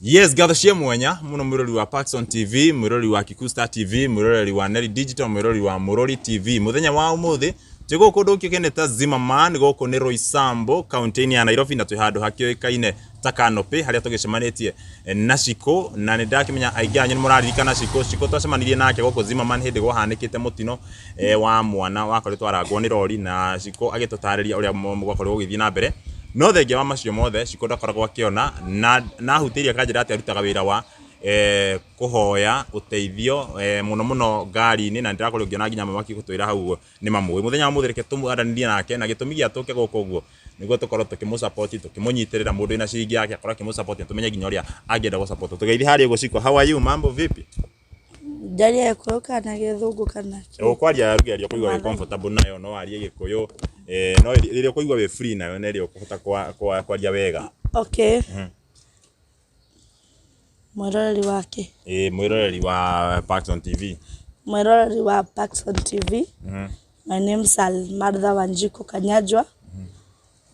Yes, gatho mwanya muno mwirori wa Paxson TV, mwirori wa Kikusta TV, mwirori wa Neri Digital, mwirori wa Murori TV. Muthenya wa umuthi tigo kundu kikeneta Zimmerman goko ni Roysambu county ya Nairobi na twihando hakioikaine ta Canopy haria tugicemanitie na Shiko na ni ndakimenya aingi anyu muraririkana Shiko twacemanirie nake goko Zimmerman hindi gwahanikite mutino wa mwana wakoretwo arangwo ni rori na Shiko agitutariria uria mwakorwo gugithie na mbere. No thengia wa macio mothe Shiko ndakoragwo akiona na hutiria kanjira ati arutaga wira wa kuhoya uteithio muno ngari-ini na ndirakorwo ngiona nginya mamaki gutwira hau ni mamwe muthenya wa muthirike tumuaranirie nake na gitumi gia tuke goko guo niguo tukorwo tukimusupport tukimunyitirira mundu ina ciringi yake akora kimusupport tumenye nginya uria angienda gusupport tugeithi hari ugo Shiko. How are you? Mambo vipi? Ndaria kuoka na githungu kana kwaria rugeria kuigwa comfortable nayo no arie gikuyu no riria kuigwa we free nayo ne rio kuhota kwaria wega. Okay. Mwiroreri wake mwiroreri wa Paxson TV. Mwiroreri wa Paxson TV. My name is Almartha Wanjiku Kanyajwa.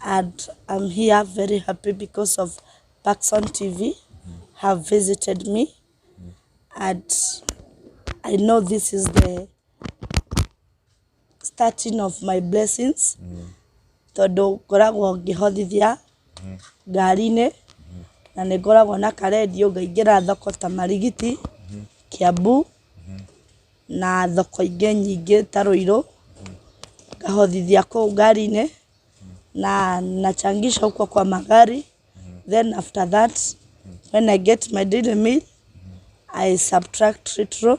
And I'm here very happy because of Paxson TV have visited me. And I know this is the starting of my blessings. Todo ngoragwo ngihotithia ngari-ini na nĩ ngoragwo na karedio ngaingĩra thoko ta Marigiti, Kiambu na thoko ingĩ nyingĩ ta Ruiru ngahotithia kũu ngari-ini na nachangisha huko kwa magari. Then after that when I get my daily meal I subtract retro,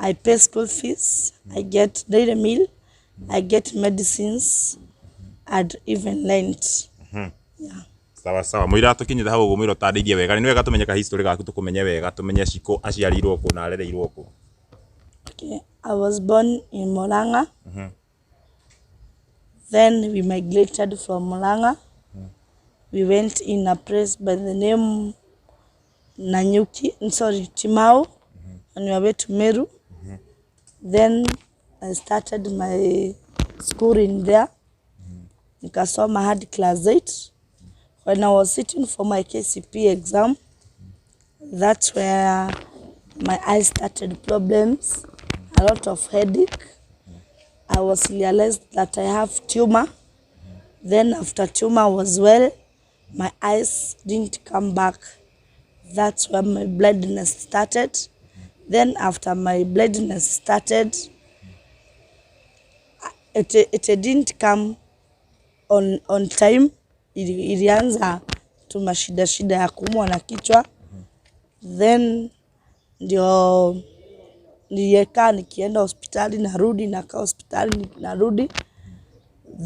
I pay school fees, I get daily meal, I get medicines and even rent. Yeah. Sawa mwira tukinyite hau ugo mwiro tandeithie wega ni wega tumenye ka history gaku tukumenye wega tumenye Shiko aciarirwo ku na arereirwo ku. Okay, I was born in Murang'a. Then we migrated from Murang'a. We went in a place by the name Timau, on your way to Meru. Then I started my school in there. Nikasoma hadi class 8. When I was sitting for my KCP exam, that's where my eyes started problems, a lot of headache. I was realized that I have tumor. Then after tumor was well, my eyes didn't come back. That's where my blindness started. Then after my blindness started, it didn't come on time. Ilianza tumashida ya kuumwa na kichwa. Then ndio nilieka nikienda hospitali narudi nakaa hospitali narudi.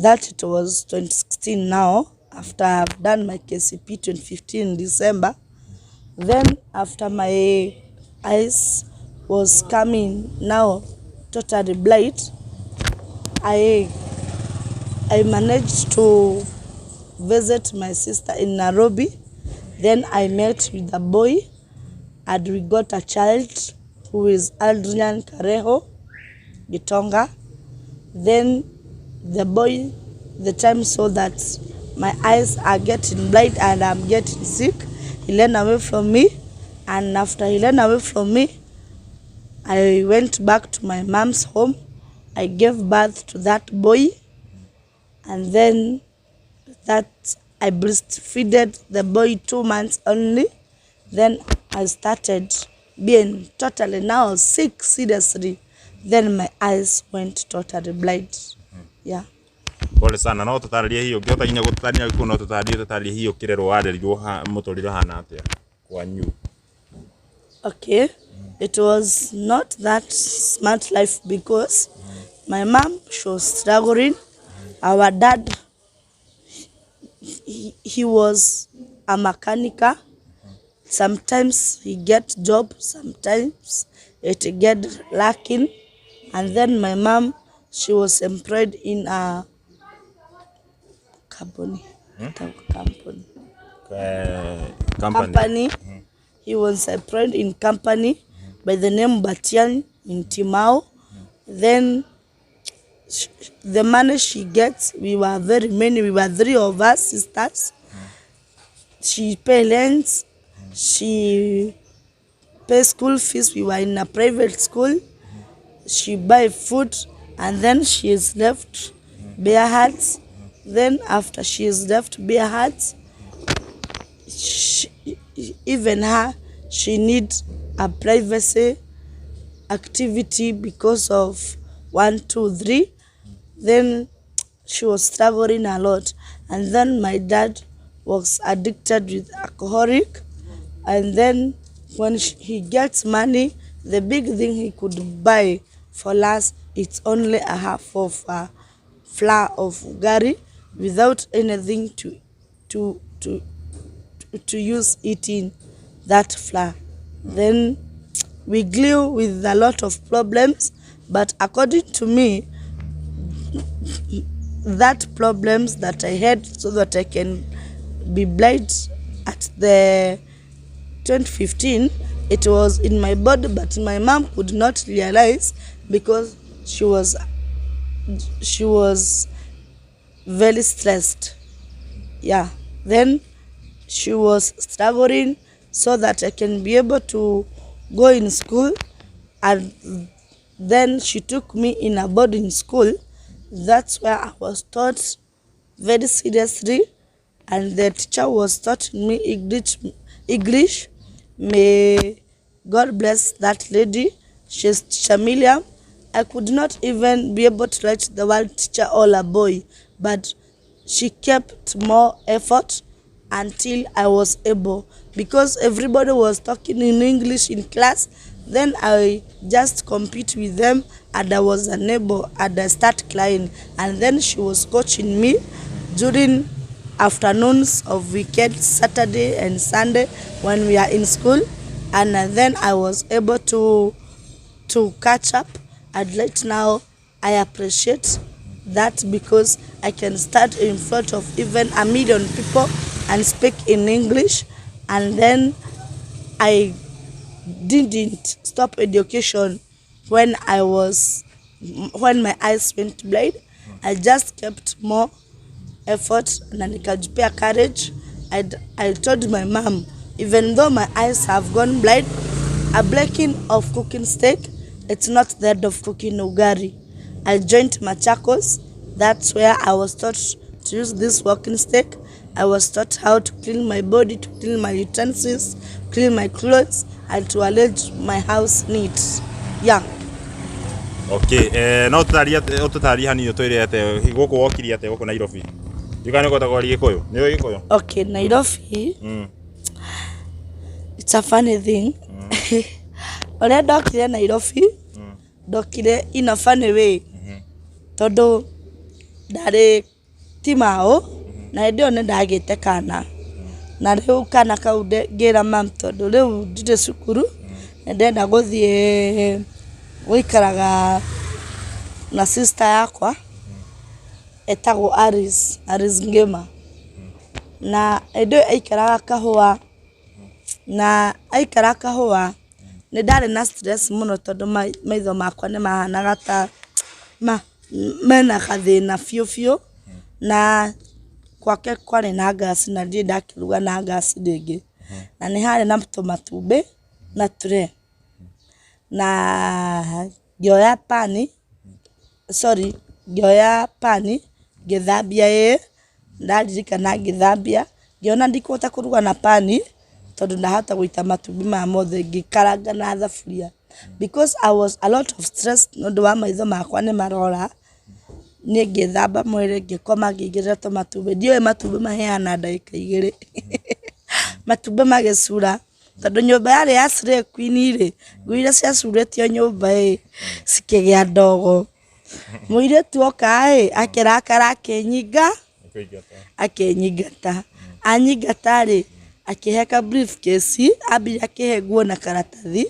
That it was 2016 now after I've done my KCP 2015 December. Then after my eyes was coming now totally blind, I managed to visit my sister in Nairobi. Then I met with a boy and we got a child who is Adrian Kareho Gitonga. Then the boy, the time saw that my eyes are getting blind and I'm getting sick, he ran away from me. And after he ran away from me, I went back to my mom's home. I gave birth to that boy. And then that I breastfeeded the boy 2 months only. Then I started being totally now sick seriously. Then my eyes went totally blind. Yeah. Pole sana no tutaririe hiyo ngiota ginya gutania ku no tutaririe hiyo kirero warerirwo mutoriro hana atia kwanyu. Okay. It was not that smart life because my mom, she was struggling. Our dad, he was a mechanic. Sometimes he get job, sometimes it get lacking. And then my mom, she was employed in a company. Company. He was employed in company by the name Batian in Timau. Then the money she gets, we were very many, we were 3 of us sisters. She pay rent, She pay school fees. We were in a private school. She buy food, and then she is left bare hands. Then after she is left bare hands, even her, she needs a privacy activity because of 1, 2, 3. Then she was struggling a lot, and then my dad was addicted with alcoholic, and then when he gets money, the big thing he could buy for us, it's only a half of flour of gari without anything to use eating that flour. Then we deal with a lot of problems, but according to me, that problems that I had so that I can be blind at the 2015, it was in my body, but my mom could not realize because she was very stressed. Yeah, then she was struggling so that I can be able to go in school, and then she took me in a boarding school. That's where I was taught very seriously, and the teacher was taught me English. May God bless that lady. She's Teacher Miriam. I could not even be able to write the word teacher or a boy, but she kept more effort until I was able, because everybody was talking in English in class. Then I just compete with them, and I was unable, and I start crying. And then she was coaching me during afternoons of weekend, Saturday and Sunday when we are in school, and then I was able to catch up. And right now I appreciate that, because I can stand in front of even 1 million people and speak in English. And then I didn't stop education when my eyes went blind. I just kept more effort na nikajipea courage. I told my mom, even though my eyes have gone blind, a breaking of cooking steak, it's not the end of cooking ugari. I joined Machakos. That's where I was taught to use this walking stick. I was taught how to clean my body, to clean my utensils, clean my clothes, and to arrange my house neat. Yeah. Okay, no tutaria hani utwire ate guku wokiri ate guku Nairobi. Yukane kota kwa Gikuyu. Niyo Gikuyu. Okay, Nairobi. It's a funny thing. Ole dokire Nairobi. Dokire in a funny way. Todo ndari timao na ndio ndagite kana. Na riu kana kau ngira mam tondu riu ndire cukuru ndenda guthie guikaraga na sister yakwa etagwo Aris Ngema, na ndio aikaraga Kahua, na aikara Kahua ni ndari na stress muno tondu maitho makwa ni mahanaga ta mena gathina fiu na kwake kwari na gas, na ndie ndakiruga na gas ringi, na ni hari na matumbe na tray, na ngioya pani ngithambia ndaririkana ngithambia ngiona ndikuhota kuruga na pani tondu ndahota guita matumbi ma mothe ngikaranga na thaburia, because I was a lot of stress nondu wa maitho makwa ni marora. Ni ngithamba mwiri ngikoma ngigirira to matumbi, ndioe matumbi maheana ndagika 2 matumbi magicura tondu nyumba yari ya Slay Queen ri nguire cia curetio nyumba cikigia ndogo. Muiretu oka akirakara akenyingata anyingata ri akiheka briefcase, ambire akihe nguo na karatathi,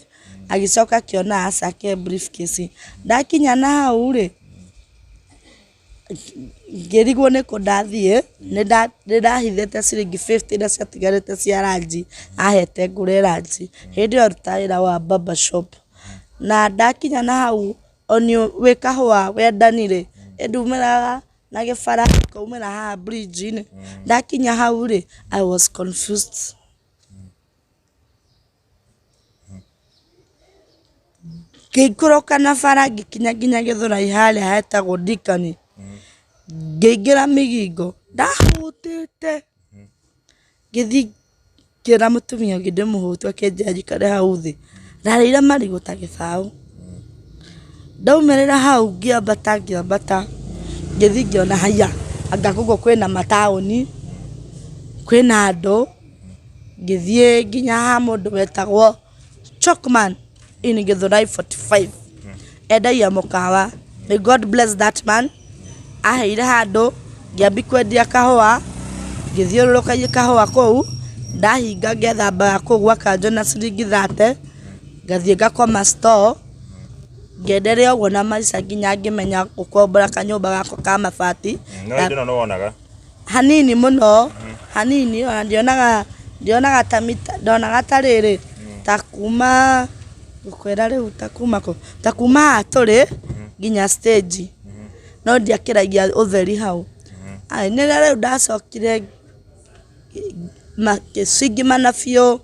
agicoka akiona acake briefcase. Ndakinya na hau ri ngirigwo niko ndathie, ndahithete ciringi 50 na ciatigarite cia ranji, ahete ngure ranji. Hindi yo rutaira wa baba shop, na ndakinya na hau onio wi Kahua wendanire ndumiraga na gibara kaumira ha bridge-ini. Ndakinya hau ri I was confused. ngĩikũrũka na bara ngĩkinya nginya Gĩthũrai harĩa hetagwo Ndikani. Ngĩingĩra Migingo ndahũtĩte ngĩthiĩ ngĩra mũtumia ũngĩ ndĩmũhũtu akĩnjĩra njikare hau thĩ. Ndarĩire marigũ ta gĩbaũ. Ndaumĩrĩra hau ngĩambata ngĩthiĩ ngĩona haya anga gũkũ kwĩna mataũni kwĩna andũ. Ngĩthiĩ nginya ha mũndũ wetagwo Chokman in Gĩthũrai 45 endagia mũkawa. May God bless that man. Aheire handũ ngĩambi kwendia kahũa ngĩthiũrũrũkagia kahũa kũu ndahinga ngethamba kũu gwa Kanjũ na ciringi 30 ngathiĩ ngakoma store ngenderea ũguo na maica nginya ngĩmenya gũkombora kanyũmba gakwa ka mabati. No ndino no wonaga hanini mũno hanini ona ndionaga ta mita ndonaga ta rĩrĩ ta kuma gukwera rĩu ta kuma haha tũrĩ nginya stage no ndiakĩragia ũtheri hau. Nĩrĩa rĩu ndacokire ngĩcingimana biũ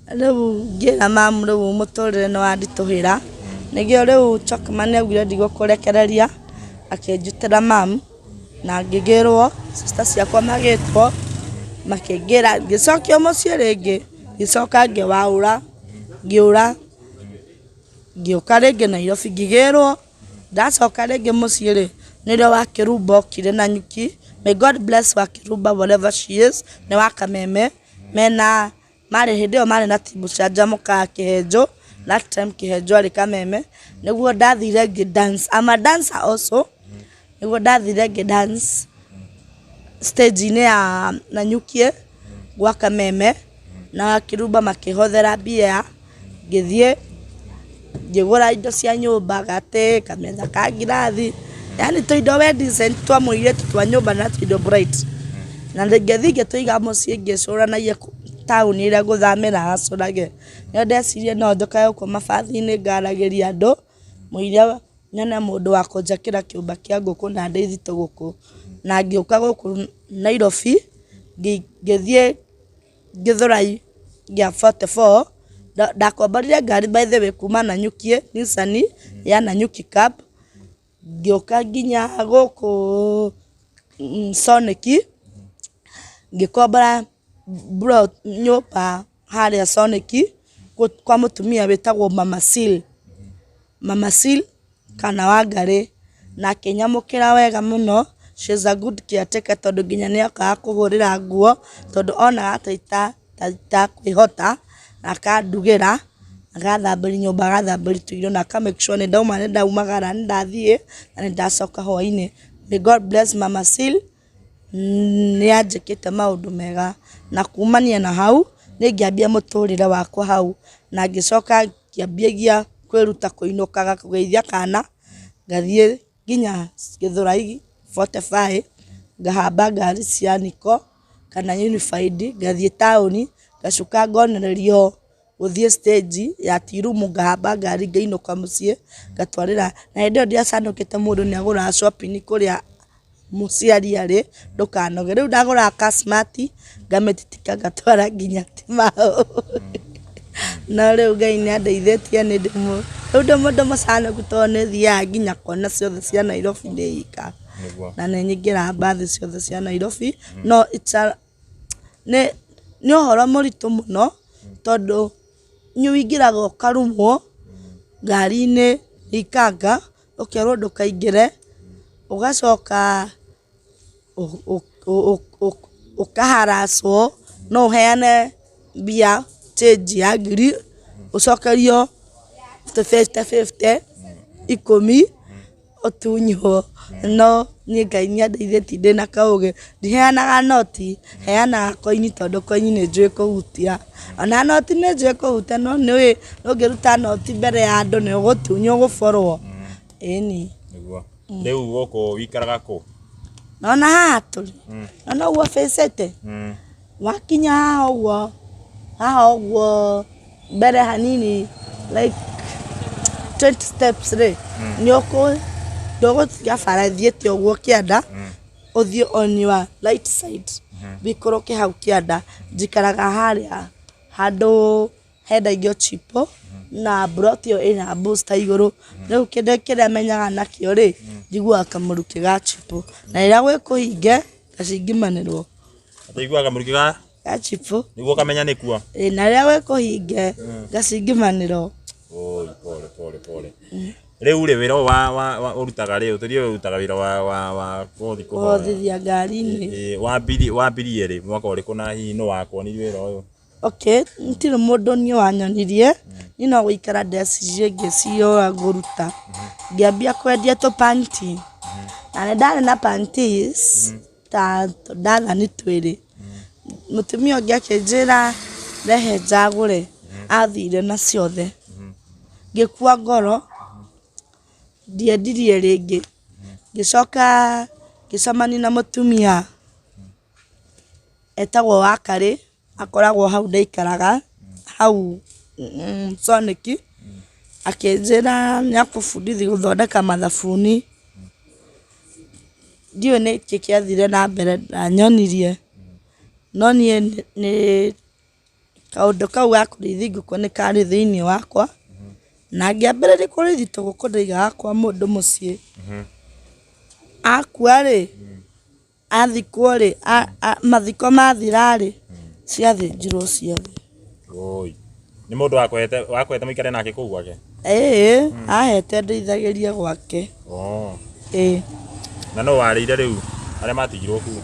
rĩu ngĩra mamu rĩu mũtũrĩre nĩ wanditũhĩra nĩgĩo rĩu Chokman augire ndigũkũrekereria akĩnjutĩra mamu na ngĩgĩrwo sister ciakwa magĩtwo makĩngĩra ngĩcokio mũciĩ rĩngĩ ngĩcoka ngĩwaũra ngĩũka rĩngĩ Nairobi ngĩgĩrwo ndacoka rĩngĩ mũciĩ rĩ nĩrĩo wa Kĩrumba okire na nyuki. May God bless wa Kĩrumba whatever she is. Nĩ wa Kameme mena marĩ hĩndĩ ĩyo marĩ na timu canjamũka Kĩhenjo. That time Kĩhenjo arĩ Kameme nĩguo ndathire ngĩdance. I'm a dancer also. Nĩguo ndathire ngĩdance stage-inĩ ya Nanyuki gwa Kameme na Kĩrumba makĩhothera mbia ngĩthiĩ ngĩgũra indo cia nyũmba gatĩ kametha ka ngirathi yani tũindo we decent twa mũirĩtu twa nyũmba na tũindo bright na ngĩthiĩ ngĩtũiga mũciĩ ngĩcũranagia taũni ĩrĩa ngũthamĩra acũrage. Nĩo ndecirie no njoke gũkũ mabathi-inĩ ngaragĩria andũ mũiria nyone mũndũ wa kũnjakĩra kĩũmba kĩa ngũkũ na ndeithie gũkũ na ngĩũka gũkũ Nairobi ngĩthiĩ Gĩthũrai gĩa 44 ndakomborire ngari by the way kuma Nanyuki Nissan ya Nanyuki Cup ngĩũka nginya gũkũ Soneki ngĩkombora nyũmba harĩa Soneki kwa mũtumia wĩtagwo Mama Sil kana Wangari na akĩnyamũkĩra wega mũno. She's a good caretaker tondũ nginya nĩokaga kũhũrĩra nguo tondũ onaga ta kwĩhota na akandugĩra agathambĩria nyũmba agathambĩria tũindo na aka make sure nĩndauma nĩndaumagara nĩndathiĩ na nĩndacoka hwaĩ-inĩ. May God bless Mama Sil nĩanjĩkĩte maũndũ mega na kumania na hau nĩngĩambia mũtũrĩre wakwa hau na ngĩcoka ngĩambia kwĩruta kũinũkaga kũgeithia kana ngathiĩ nginya Gĩthũrai 45 ngahamba ngari cia Niko kana Unified ngathiĩ taũni ngacuka ngonererio gũthiĩ stage ya Tirumu ngahamba ngari ngĩinũka mũciĩ ngatwarĩra na hĩndĩ ĩyo ndiacanũkĩte mũndũ nĩagũraga shopping kũrĩa mũciari arĩ ndũkanoge. Rĩu ndagũraga ka smart ngamĩtitika ngatwara nginya Timao na rĩu Ngai nĩandeithĩtie rĩu ndĩ mũndũ mũcanũku tondũ nĩthiaga nginya kona ciothe cia Nairobi ndĩ ika na nĩnyingĩraga mbathi ciothe cia Nairobi no nĩ ũhoro mũritũ mũno tondũ nĩũingĩraga ũkarumwo ngari-inĩ ikanga ũkerwo ndũkaingĩre ũgacoka ũkaharacwo no ũheane mbia change ya ngiri ũcokerio 50 10 ũtunywo no niĩ Ngai nĩandeithĩtie ndĩna kaũgĩ ndiheanaga noti heanaga koini tondũ koini nĩnjũĩ kũhutia ona noti nĩnjũĩ kũhutia no nĩũĩ ũngĩruta noti mbere ya andũ nĩũgũtunywo ũgũborwo ĩni. Rĩu gũkũ wikaraga kũ? Nona haha tũrĩ nona ũguo face wakinya haha ũguo mbere hanini like 20 steps rĩ ndũgũtiga bara thiĩte ũguo kĩanda ũthiĩ on your right side wikũrũke hau kĩanda njikaraga harĩa handũ hendagio chipo na broti yo ina booster iguru riu kende menyaga nakio ri njiguaga kamuru kigachipo na ira gwe kuhinge gacingimanirwo ataiguaga kamuru gachipo niguo kamenya nikuo na ira gwe kuhinge gacingimanirwo pole riu ri wira wa urutaga ri uturio urutaga wira wa kuhothithia ngari-ini wambirie ri mwaka uriku na hihi no wakwonirie wira uyu okay ntiri mundu ni wanyonirie ni no guikara ndecirie ngicio nguruta ngiambia kwendia to panty na ndare na panties ta ndana ni twiri mutumia ungi akinjira rehe njagure athire na ciothe ngikua ngoro ndiendirie ringi ngicoka ngicamani na mutumia etagwo Wakari akoragwo hau ndaikaraga hau Soniki akinjira niakubundithi guthondeka mathabuni ndiyo ni kiathire na mbere ndanyonirie no ni kaundu kau ga kurithi nguku ni kari thiini wakwa na ngiambiriria kurithi tuguku ndaigaga kwa mundu mucii akua ri athikwo ri mathiko mathira ri ciathinjirwo ciothe ni mundu wakwete muikare nake kuu gwake ahete ndeithagirie gwake na no warire riu aria matigirwo kuu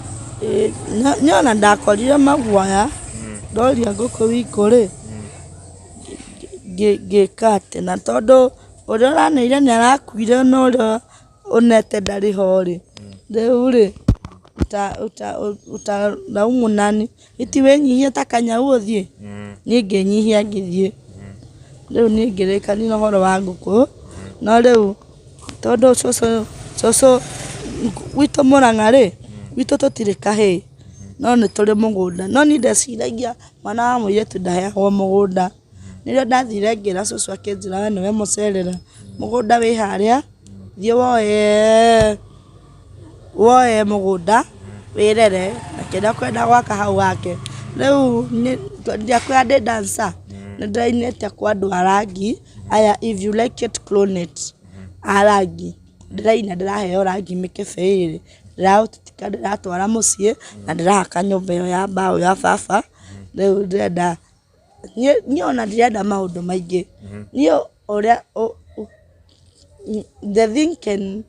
nyona ndakorire maguoya ndoria nguku wiko ri ngikate na tondu uria uraneire ni arakuire no uria unete ndari ho ri riu ri utaumunani itiwenyihia ta kanyau uthie ni nginyihia ngithie riu ni ngirikani na horo wa nguku no riu tondu coco witu Murang'a ri witu tutiri kahii no ni turi mugunda no ni ndeciragia mwana wa muiretu ndaheagwo mugunda nirio ndathire ngira coco akinjira we niwe mucerera mugunda wi haria thie woe mugunda wirere na kenda kwenda gwaka hau wake riu ndiakwira ndi dancer ni ndirainete kwa andu arangi aya if you like it clone it arangi ndiraina ndiraheo rangi mikebe iri ndiraututika ndiratwara mucii na ndirahaka nyumba iyo ya mbao ya baba riu ndirenda ni ona ndirenda maundu maingi ni uria the thing can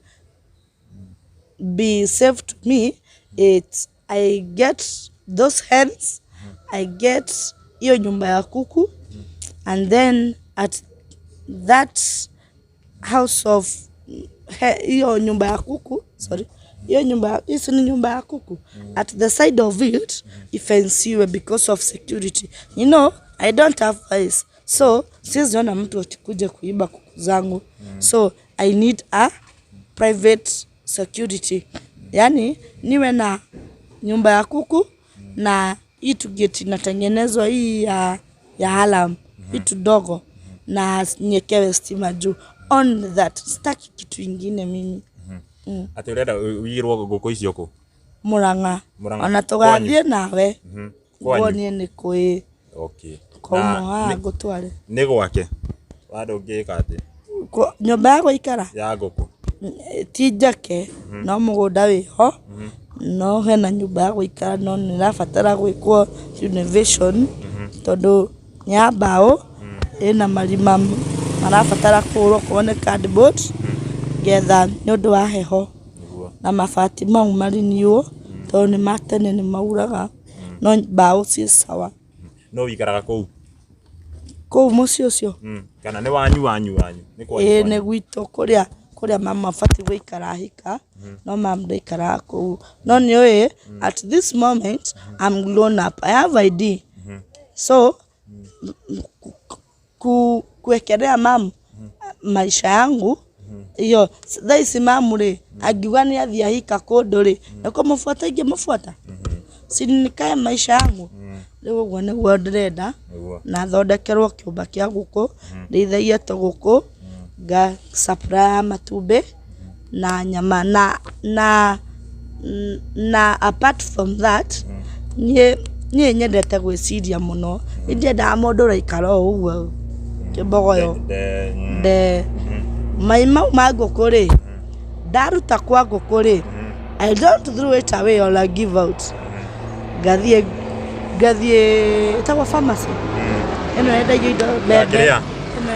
be saved to me. It's I get those hens, I get hiyo nyumba ya kuku, and then at that house of hiyo nyumba ya kuku, sorry, hiyo nyumba isi ni nyumba ya kuku, at the side of it ifensiwe because of security. You know, I don't have eyes, so siwezi ona mtu akikuja kuiba kuku zangu, so I need a private security. Yani niwe na nyumba ya kuku na hii gate inatengenezwa hii ya alarm vitu dogo na nyekewe stima juu. On that staki kitu ingine mimi. Ati urenda wigirwo nguku icio ku Murang'a ona tugathie nawe wonie ni kui okay kwa gutware ni gwake wado ngika ati nyumba ya guikara ya nguku ti njake no mugunda wiho no hena nyumba ya guikara no nirabatara gwikwo renovation tondu ya mbao ina marima marabatara kurwo kuone cardboard getha ni undu wa heho na mabati mau mariniwo tondu ni matene ni mauraga no mbao ci sawa no wikaraga kuu muci ucio kana ni wanyu ni kwa ni gwitu kuria mama fati guikara hika no mam ndaikara kuu no ni oe at this moment I'm grown up, I have ID, so kuekelea mam maisha yangu iyo thaisi mamu ri angiuga ni athia hika kundu ri niko mufuata ingimufuata sinikae maisha yangu riu uguo niguo ndirenda na thondekerwo kiumba kia guku ndithaie tuguku ga supply matumbi na nyama na apart from that nie nyendete gwiciria muno ndiendaga mundu raikara uguo Kimbogoyo de mai mau ma ngũkũ rĩ ndaruta kwa ngũkũ rĩ I don't throw it away or I give out. Gathie ĩtagwo pharmacy ĩno yendagio indo mbembe ĩno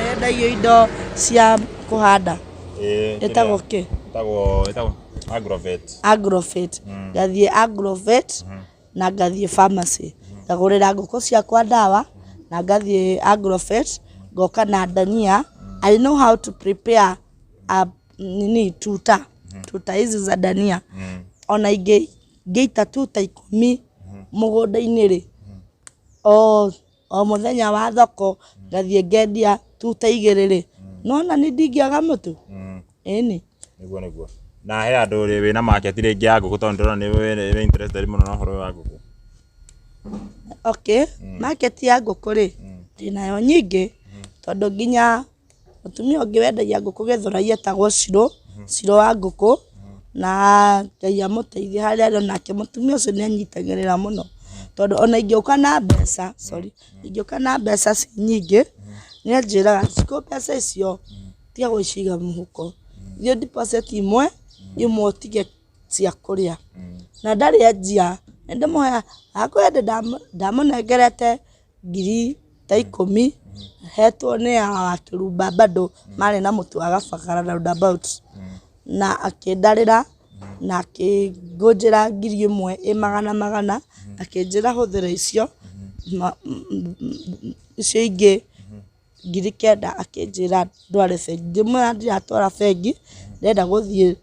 yendagio indo cia kũhanda ĩtagwo kĩ ĩtagwo Agrovet. Gathie Agrovet na gathie pharmacy ngagũrĩra ngũkũ ciakwa ndawa na gathie Agrovet ngoka na dania. I know how to prepare a tuta hizi za dania ona ingeita tuta 10 mũgũnda-inĩ rĩ o mũthenya wa thoko gathie ngendia tuta 2 rĩ nona nĩ ndingĩaga mũtu ĩni nĩguo na he andũ rĩ wĩna market rĩngĩ ya ngũkũ tondũ ndĩrona nĩ interested mũno na ũhoro wa ngũkũ. Okay, market ya ngũkũ rĩ ndĩnayo nyingĩ tondũ nginya mũtumia ũngĩ wendagia ngũkũ Gĩthũrai etagwo Ciro wa ngũkũ na Ngai amũteithie harĩa arĩ onake mũtumia ũcio nĩ anyitagĩrĩra mũno tondũ ona ingĩũka na mbeca ci nyingĩ nĩ anjĩraga cikũ mbeca icio tiga gwĩciga mũhuko thiĩ deposit imwe ũtige cia kũrĩa na ndarĩ enjia ndĩmũhe akwende ndamũnengerete 10,000 hetwo nĩ ya Kĩrumba bado marĩ na mũtu wa Gabagara roundabout na akĩndarĩra na akĩngũnjĩra 1,000 akĩnjĩra hũthĩra icio ingĩ 9,000 akĩnjĩra ndware bengi ndĩmwĩra ndiratwara bengi ndĩrenda gũthiĩ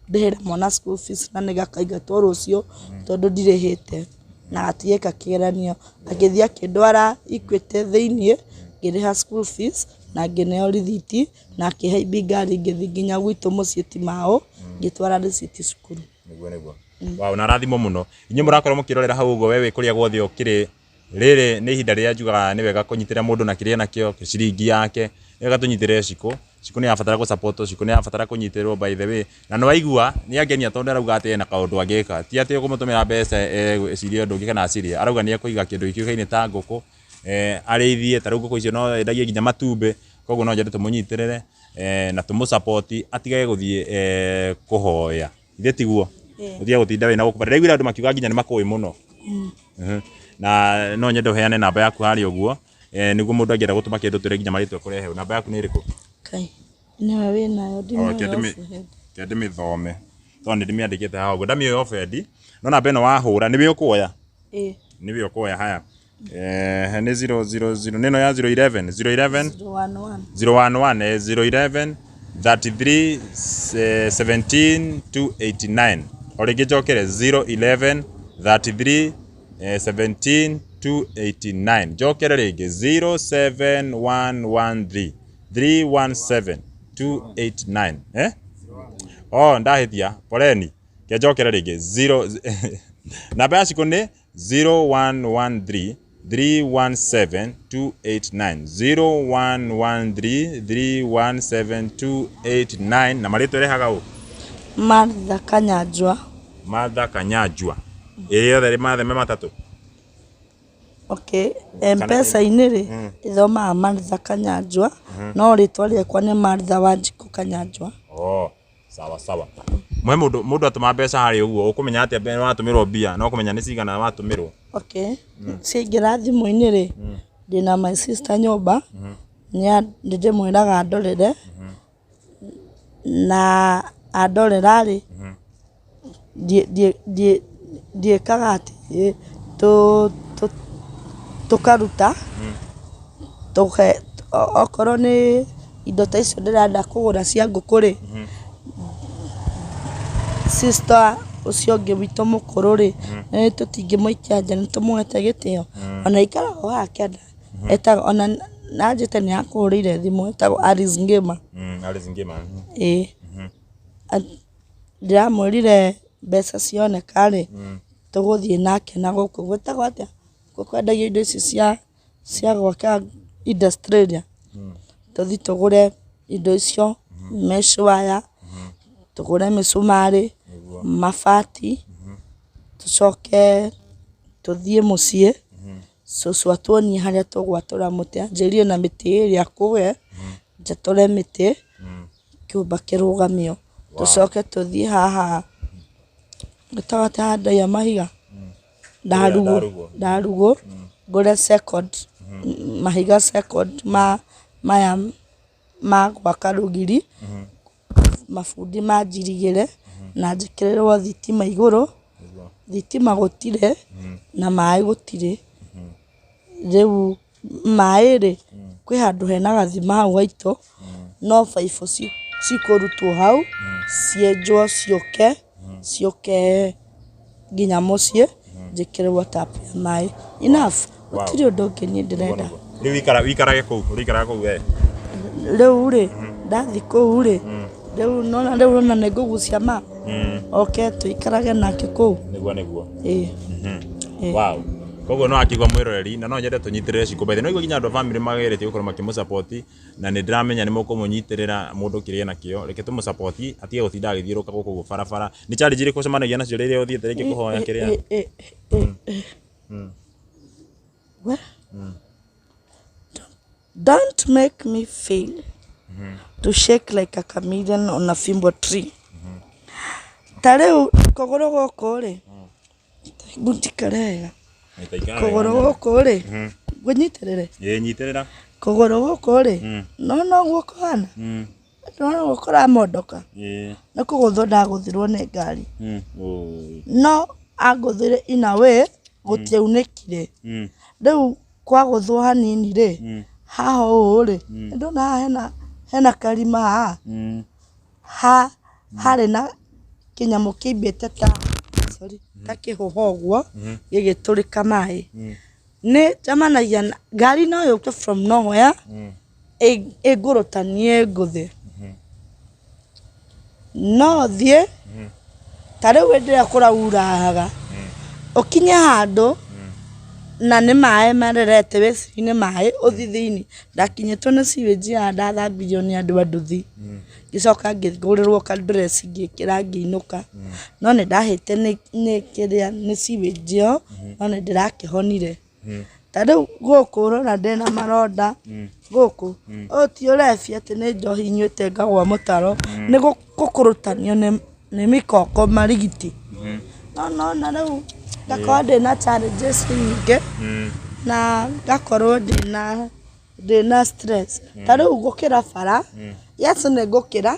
ndĩhĩre mwana school fees na nĩgakaingatwo rũciũ tondũ ndirĩhĩte na gatigĩka kĩgeranio agĩthiĩ akĩndwara Equity thĩinĩ ngĩrĩha school fees na ngĩneo rithiti na akĩhe ngari ngĩthiĩ nginya gwitũ mũciĩ Timao ngĩtwara rĩciti cukuru. Nĩguo wow na rathimo mũno inyuĩ mũrakorwo mũkĩrorera hau ũguo wewe kũrĩa guothe ũkĩrĩ rĩrĩ nĩ ihinda rĩrĩa njugaga nĩ wega kũnyitĩra mũndũ na kĩrĩa nakĩo ciringi yake nĩ wega tũnyitĩre Cikũ nĩ abatara gũ support Cikũ nĩ abatara kũnyitĩrwo by the way na no aigua nĩ angenia tondũ arauga atĩ ena kaũndũ angĩka ti atĩ ũkũmũtũmĩra mbeca ciria ũndũ ũngĩ kana ciria arauga nĩ ekũiga kĩndũ gĩkĩũkaine ta ngũkũ arĩithie ta rĩu ngũkũ icio no endagie nginya matumbĩ koguo no nyende tũmũnyitĩrĩre na tũmũ support atigage gũthiĩ kũhoya ithe tiguo ũthiĩ gũtinda wĩna gũkũ ndĩraiguire andũ makiuga nginya nĩ makũĩ mũno na no nyende ũheane namba yaku harĩa ũguo nĩguo mũndũ angĩenda gũtũma kĩndũ twĩre nginya marĩtwa kũrehe namba yaku nĩ ĩrĩkũ? Nĩwe wĩnayo ndĩmĩthome tondũ nĩ ndĩmĩandĩkĩte haha ũguo ndamĩoya obendi no namba ĩno wahũra nĩwe ũkuoya nĩwe ũkuoya haya nĩ 000 nĩno ya 011 33 17 289 o rĩngĩ njokere 011 33 17 289 njokere rĩngĩ 07113 317 289 ndahĩtia poleni ke njokere rĩngĩ 0 namba ya Cikũ nĩ 0113 317 289 0113 317 289 na marĩtwa rehaga ũ Martha Kanyanjwa yothe mathe matatũ. Okay, M-Pesa-inĩ rĩ ithomaga Martha Kanyanjwa no rĩtwa rĩakwa nĩ Martha Wanjikũ Kanyanjwa. Sawa mwe mũndũ atũma mbeca harĩ ũguo ũkũmenya atĩ mbere watũmĩrwo mbia no kũmenya nĩ cigana watũmĩrwo. Okay, ciaingĩra thimũ-inĩ rĩ ndĩna my sister nyũmba ndĩmwĩraga andorere na andorera rĩ ndiĩkaga atĩ tũkaruta okorwo nĩ indo ta icio ndĩrenda kũgũra cia ngũkũ rĩ sister ucio ũngĩ witũ mũkũrũ rĩ tũtingĩmũikia nja nĩ tũmũhete gĩtĩo ona ikaraga hake etaga ona nanjĩte nĩ akũhũrĩire thimũ etagwo Alice Ngĩma. Ndĩramwĩrire mbeca cioneka rĩ tũgũthiĩ nake na gũkũ gwĩtagwo atĩa kwendagia indo ici cia gwaka Australia tũthiĩ tũgũre indo icio mesh wire tũgũre mĩcumarĩ mabati tũcoke tũthiĩ mũciĩ Cũcũ atuonie harĩa tũgwatũra mũtĩ, anjĩrie na mĩtĩ ĩrĩa kũwe, njatũre mĩtĩ, kĩũmba kĩrũgamio. Tũcoke tũthiĩ haha gĩtagatĩ ha Ndaia Mahiga, Ndarugũ, ngũre second, mahiga second maya ma gwaka rũgiri, mabundi manjirigĩre na njĩkĩrĩrwo thitima igũrũ, thitima gũtirĩ na maĩ gũtirĩ. Rĩu maĩ-rĩ, kwĩ handũ hena gathima hau gaitũ, no baibũ cikũrutwo hau, cienjwo ciũke nginya mũciĩ, njĩkĩrĩrwo tap ya maĩ. Enough, gũtirĩ ũndũ ũngĩ niĩ ndĩrenda. Rĩu wĩikarage kũu we. Rĩu-rĩ, ndathi kũu-rĩ, rĩu nona nĩngũgucia ma. Okay, tũikarage nake kũu. Nĩguo. Ĩĩ. Wow. Koguo no akigwa mwĩroreri na no nyende tũnyitĩrĩre Ciku by the way. No igua nginya andũ a family magerete gũkorwo makĩmũsupport na nĩ ndĩramenya nĩ mũkũmũnyitĩrĩra mũndũ kĩrĩa nakĩo. Reke tũmũsupport atige gũtinda agĩthiũrũrũka gũkũ barabara. Nĩ challenge irĩkũ ũcemanagia nacio rĩrĩa ũthiĩte rĩngĩ kũhoya kĩrĩa? Don't make me feel to shake like a chameleon on a fimbo tree. Ta rĩu kũgũrũ gũkũ-rĩ, gũtikarega. Kũgũrũ gũkũ-rĩ, ngũnyitĩrĩre? Nyitĩrĩra. Kũgũrũ gũkũ-rĩ, no guo kũhana? No guo kũramondoka? Nĩ kũgũthwo ndagũthirwo nĩ ngari. No agũthire in a way gũtiaunĩkire. Rĩu kwagũthwo hanini-rĩ, haha ũũ-rĩ, ndona haha hena karima haha, harĩ na kĩnyamũ kĩimbĩte ta kĩhũha ũguo, gĩgĩtũrĩka maĩ. Nĩ njamanagia na ngari no yũke from nowhere, ĩngũrũtanie ngũthĩ. No thiĩ, ta rĩu hĩndĩ ĩrĩa kũrauraga, ũkinye handũ na nĩ maĩ marerete wĩcirie nĩ maĩ, ũthiĩ thĩiniĩ. Ndakinyĩtwo nĩ sewage haha ndathambirio nĩ andũ a nduthi. Ngĩcoka ngĩgũrĩrwo ka dress ngĩkĩra ngĩinũka. No nĩ ndahĩte nĩ sewage ĩyo, no nĩ ndĩrakĩhonire. Ta rĩu gũkũ ũrona ndĩna maronda gũkũ. Ũyũ ti ũrebia atĩ nĩ njohi nyuĩte ngagwa mũtaro, nĩ gũkũrũtanio nĩ mĩkoko marigiti. No na rĩu ngakorwo ndĩna challenges nyingĩ na ngakorwo ndĩna stress. Ta rĩu gũkĩra bara, yes nĩ ngũkĩra,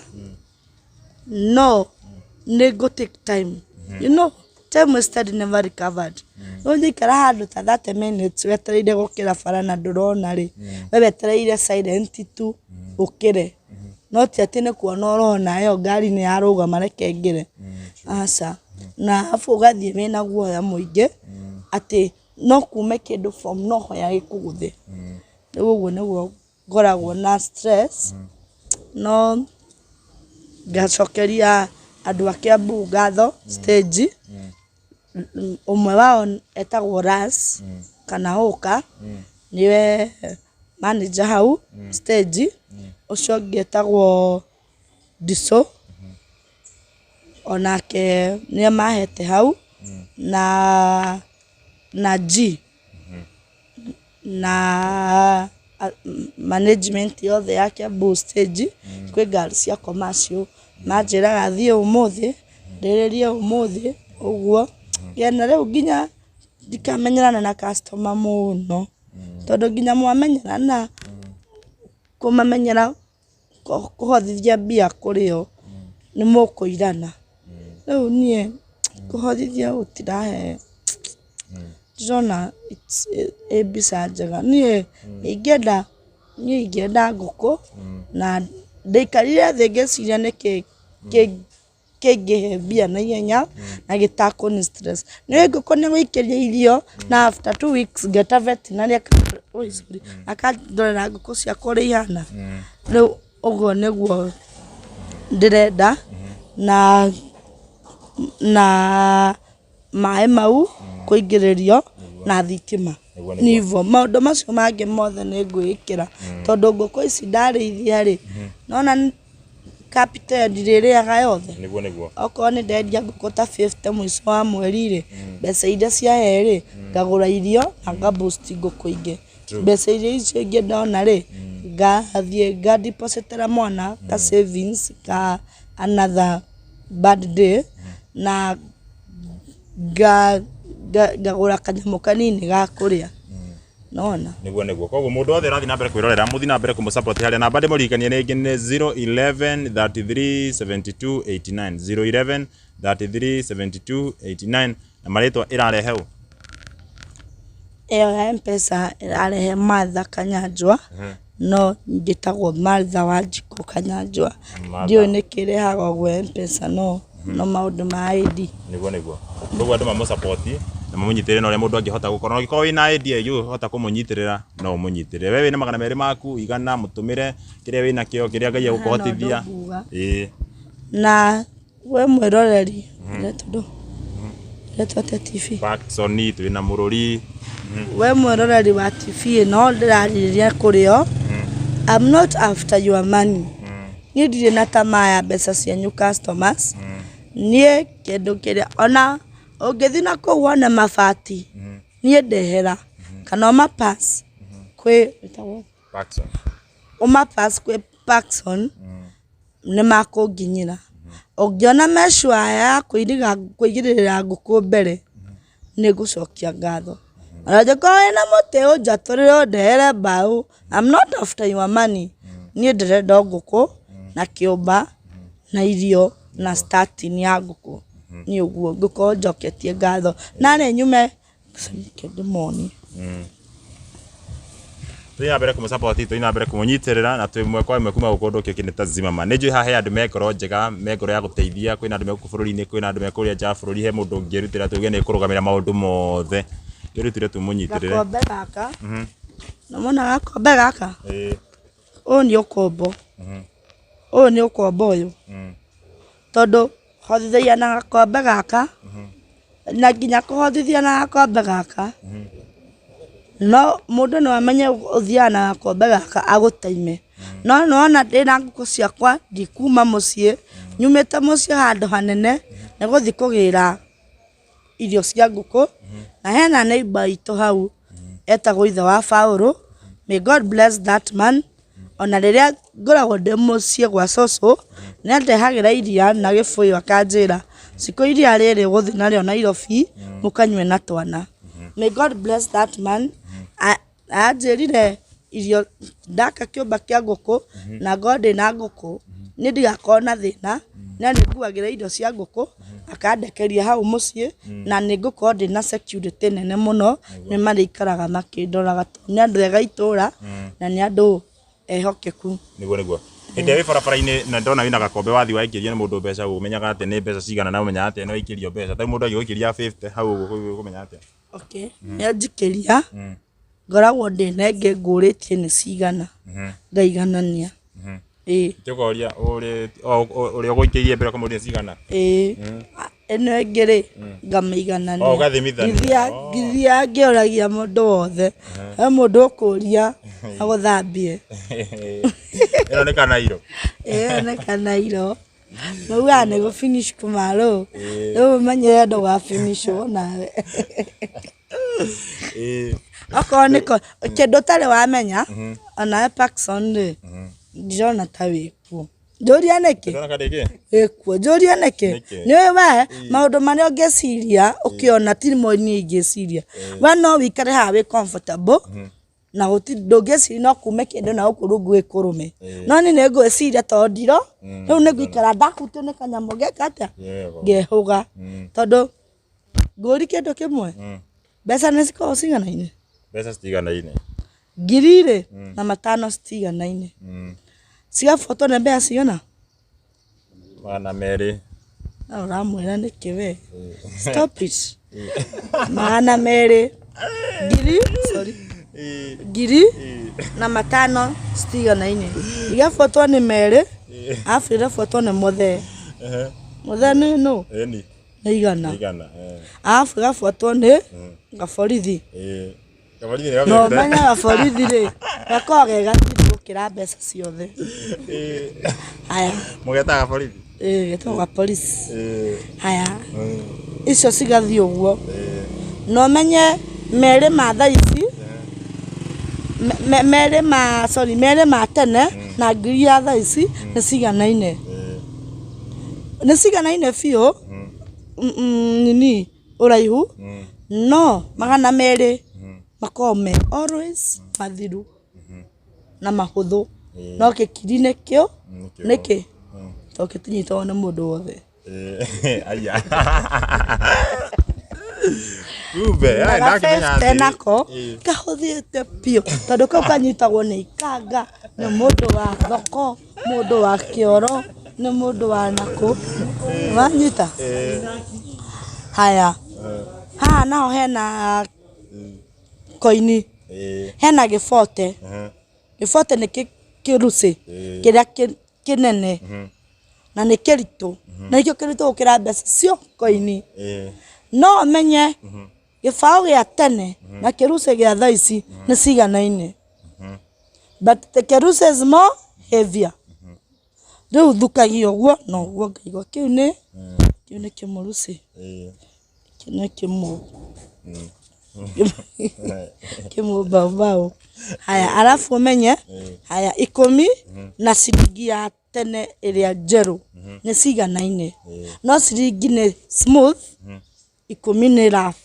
no nĩ ngũ-take time. You know, time wasted never recovered. No njikara handũ ta 30 minutes wetereire gũkĩra bara na ndũrona-rĩ, we wetereire silent tu ũkĩre. No ti atĩ nĩ kuona ũrona ĩyo ngari nĩ yarũgama reke ngĩre. Aca. Na arabu ũgathiĩ wĩna guoya mũingĩ atĩ no kuume kĩndũ from nowhere gĩkũgũthe. Rĩu ũguo nĩguo ngoragwo na stress, no ngacokeria andũ a Kiambu ngatho stage. Ũmwe wao etagwo Ras kana Ũka, nĩwe manager hau stage. Ũcio ũngĩ etagwo Diso, onake nĩe mahete hau, na G na management yothe ya Kiambu stage. Kwĩ ngari cia commercial manjĩraga thiĩ ũmũthĩ, ndĩrĩrie ũmũthĩ ũguo. Na rĩu nginya ndikamenyerana na customer mũno, tondũ nginya mwamenyerana, kũmamenyera kũhothithia mbia kũrĩ o nĩ mũkũirana. Rĩu niĩ kũhothithia gũtirahe, ndĩrona ĩ mbica njega. Niĩ ingĩenda ngũkũ na ndaikarire thĩ ngĩciria nĩkĩ kĩngĩhe mbia na ihenya na gĩtakũni stress. Nĩ ngũkũ nĩ gũikĩria irio na after 2 weeks ngeta veterinary akandorera ngũkũ ciakwa ũrĩa ihana. Rĩu ũguo nĩguo ndĩrenda, na maĩ mau kũingĩrĩrio na thitima. Nivo maũndũ macio mangĩ mothe nĩ ngwĩĩkĩra, tondũ ngũkũ ici ndarĩithia-rĩ, nona capital ndirĩrĩaga yothe niguo okorwo nĩ ndendia ngũkũ ta 50 mũico wa mweri rĩ mbeca iria ciahe rĩ ngagũra irio na ngaboost ngũkũ ingĩ mbeca iria icio ingĩ ndona rĩ ngathiĩ ngadepositĩra mwana ka savings ka another bad day na ngagũra kanyamũ kanini ga kũrĩa nona niguo koguo mũndũ wothe ũrathiĩ na mbere kwĩrorera mũthi na mbere kũmũsupport harĩa namba ndĩmũririkanie nĩ ĩngĩ nĩ 011 33 72 89 011 33 72 89 na marĩtwa ĩrarehe ũ ĩyo ya M-Pesa ĩrarehe Martha Kanyanjwa no njĩtagwo Martha Wanjikũ Kanyanjwa ndiũĩ nĩkĩ ĩrehagwo ũguo M-Pesa no maũndũ ma ID niguo koguo andũ mamũsupport na mũnyitĩrĩre na ũrĩa mũndũ angĩhota gũkorwo ũngĩkorwo wĩna idea hota kũmũnyitĩrĩra no ũmũnyitĩrĩre wewe wĩna 200 maku igana mũtũmĩre kĩrĩa wĩna kĩo kĩrĩa Ngai agũkũhotithia na we mwĩroreri retwa TV Paxson twĩna mũrũri we mwĩroreri wa TV no ndĩrarĩrĩria kũrĩo I'm not after your money niĩ ndirĩ na tamaa ya mbeca cianyu customers niĩ kĩndũ kĩrĩa ona ũngĩthiĩ na kũu wone mabati niĩ ndehera kana ũmapass kwĩ Paxson ũmapass kwĩ Paxson nĩ makũnginyĩra ũngĩona meshua ya kũigĩrĩra ngũkũ mbere nĩ ngũcokia ngatho angĩkorwo wĩna mũtĩ ũnjatũrĩre ũndehere mbaũ I'm not after your money niĩ ndĩrenda ngũkũ na kĩũmba na irio na starting ya ngũkũ ni ũguo ngũkũ njoketie ngatho na nĩ nyume ndĩmoni twĩna mbere kũmũsupport twĩna mbere kũmũnyitĩrĩra na twĩ mwekwa ĩmwe kuma gũkũ ndũkio kĩnĩ ta Zimmerman nĩ njũĩ haha he andũ mekoro njega mekoro ya gũteithia kwĩna andũ mekũ bũrũri-inĩ kwĩna andũ mekũrĩa nja bũrũri he mũndũ ũngĩrutĩra tuge nĩ kũrũgamĩrĩra maũndũ mothe twĩrutire tũmũnyitĩrĩre gakombe gaka na mona gakombe gaka ũyũ nĩ ũkombo ũyũ nĩ ũkombo ũyũ tondũ hothithia na gakombe gaka na nginya kũhothithia na gakombe gaka no mũndũ no amenye ũthiaga na gakombe gaka agũteime no nona ndĩna ngũkũ ciakwa ndikuma mũciĩ nyumĩte mũciĩ handũ hanene nĩ gũthiĩ kũgĩra irio cia ngũkũ na hena neighbor itũ hau etagwo ithe wa Paũlũ may God bless that man ona rĩrĩa ngoragwo ndĩ mũciĩ gwa cũcũ nĩ andehagĩra iria na gĩbũyũ akanjĩra cikũ iria rĩrĩ gũthiĩ narĩo Nairobi mũkanyue na twana may God bless that man anjĩrire irio ndaka kĩũmba kĩa ngũkũ na ngorwo ndĩ na ngũkũ nĩ ndigakorwo na thĩna na nĩ nguagĩra irio cia ngũkũ akandekeria hau mũciĩ na nĩ ngũkorwo ndĩ na security nene mũno nĩ marĩikaraga makĩndoraga nĩ andũ ega itũra na nĩ andũ ehokeku niguo hĩndĩ wĩ barabara-inĩ na ndona wĩna gakombe wathi waikĩria nĩ mũndũ mbeca ũmenyaga atĩ nĩ mbeca cigana na ũmenyaga atĩ no ikĩrio mbeca ta mũndũ agĩgũikĩria 50 hau ũkũmenya atĩ okay nĩ njikĩria ngoragwo ndĩ na ĩngĩ ngũrĩtie nĩ cigana ngaiganania tũkoria ũrĩa ũgũikĩrie mbere kũmũria cigana ĩno ĩngĩ rĩ ngamĩiganania ngithia ngĩũragia mũndũ wothe he mũndũ ũkũria agũthambie ĩno nĩ kanairo nĩ kanairo mauga nĩ gũ-finish kumalo rĩu ũmenyere ndũga-finishwo nawe okorwo nĩko kĩndũ ũtarĩ wamenya onawe Paxson rĩ ndĩrona ta wĩkuo njũria nĩkĩ wĩkuo njũria nĩkĩ nĩũĩ we maũndũ marĩa ũngĩciria ũkĩona ti mo niĩ ingĩciria we no wĩikare haha wĩ comfortable na ndũngĩciria no kume kĩndũ na gũkũ rungu wĩkũrũme no niĩ nĩ ngwĩciria tondũ ndiro rĩu nĩ ngũikara ndahutio nĩ kanyamũ geka atĩa ngehũga tondũ ngũri kĩndũ kĩmwe mbeca nĩ cikoragwo ciganaine mbeca citiganaine ngiri rĩ na 500 citiganaine cigabuatwo nĩ mbeca cigana 200 na ũramwĩra nĩkĩ we stop it 200 ngiri na 500 citiganaine igabuatwo nĩ merĩ alafu irabuatwo nĩ mũthee mũthee nĩ nũ nĩ igana alafu igabuatwo nĩ gaborithi no menya gaborithi rĩ gakoragwo gegatindũ gukira mbeca ciothe haya mugetaga borithi getaga police haya icio cigathi uguo no menye mere matha ici mere ma tene na ngiri ya tha ici nĩ ciganaine biũ nini uraihu no magana merĩ makome always mathiru na mahuthu no gĩkiri nĩkĩo nĩkĩ to gĩtinyitwo nĩ mũndũ wothe aya ube nakimenya tenako kahuthiĩte biũ tondũ kau kanyitagwo nĩ ikanga nĩ mũndũ wa thoko mũndũ wa kĩoro nĩ mũndũ wa nakũ wanyita haya haha nao hena koini hena gĩbote gĩbote nĩ kĩrucĩ kĩrĩa kĩnene na nĩ kĩritũ na nĩkĩo kĩritũ gũkĩra mbeca cio koini no menye gĩbaũ gĩa tene na kĩrucĩ gĩa thaa ici nĩ ciganaine but the kĩrucĩ is more heavier rĩu thukagio ũguo na ũguo ngaigua kĩu nĩ kĩmũrucĩ kĩu nĩ kĩmũbaũ haya alafu umenye haya 10 na ciringi ya tene ĩrĩa njerũ nĩ ciganaine no ciringi nĩ smooth 10 nĩ rough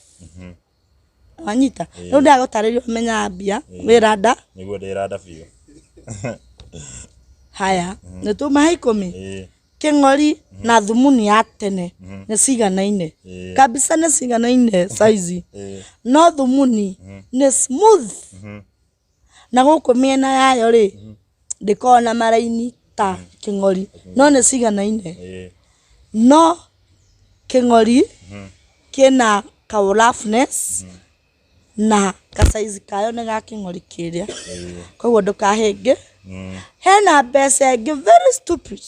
wanyita rĩu ndagũtarĩria ũmenya mbia wĩranda nĩguo ndĩranda biũ haya nĩ tũmahe 10 kĩng'ori na thumuni ya tene nĩ ciganaine kabisa nĩ ciganaine size no thumuni nĩ smooth na gũkũ mĩena yayo rĩ ndĩkoragwo na maraini ta kĩng'ori no nĩ ciganaine no kĩng'ori kĩna ka roughness na ka size kayo nĩ ga kĩng'ori kĩrĩa koguo ndũkahĩnge hena mbeca ĩngĩ very stupid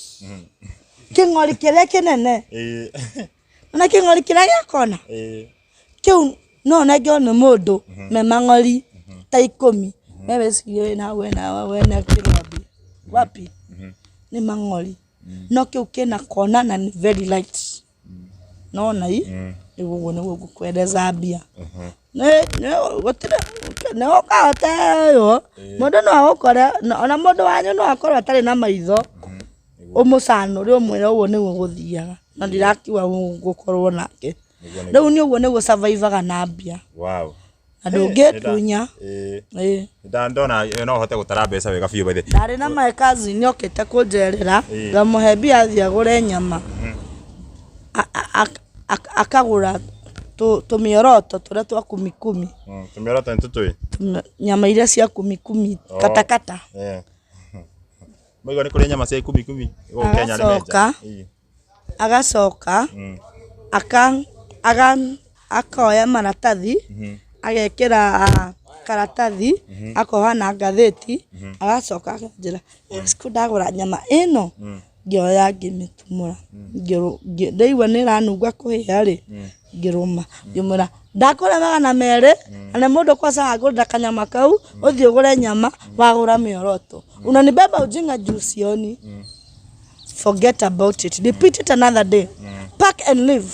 kĩng'ori kĩrĩa kĩnene na kĩng'ori kĩrĩa gĩa kona kĩu no nengeo nĩ mũndũ me mang'ori ta 10 wewe siyo na wena kĩng'ori wapi nĩ mang'ori no kĩu kĩna kona na nĩ very light no nai nĩguo ngũkwendeza mbia nĩ ũkahoteyo mũndũ no agũkore ona mũndũ wanyu no akorwo atarĩ na maitho ũmũcanũre ũmwĩre ũguo nĩguo gũthiaga na ndirakiuga gũkorwo nake rĩu nĩ ũguo nĩguo survivaga na mbia na ndũngĩtunya ndona no ũhote gũtara mbeca wega biũ baithe ndarĩ na my cousin okĩte kũnjerera ngamũhe mbia athiĩ agũre nyama akagũra tũmĩoroto tũrĩa twa 10 tũmĩoroto nĩ tũtũĩ nyama iria cia 10 katakata Mwigo ni kuri nyama cia 10 gũkũ Kenya nĩ menja agacoka akoya maratathi agekĩra karatathi akoha na ngathĩti agacoka akanjĩra siku ndagũra nyama ĩno ngĩoya ngĩmĩtumũra ndaigua nĩ ĩranunga kũhĩa rĩ ngĩrũma ngĩmwĩra ndakũra magana merĩ na mũndũ kwanza agũra kanyama kau ũthiĩ ũgũre nyama wagũra mĩoroto unanibeba ujinga juu sioni forget about it repeat it another day pack and leave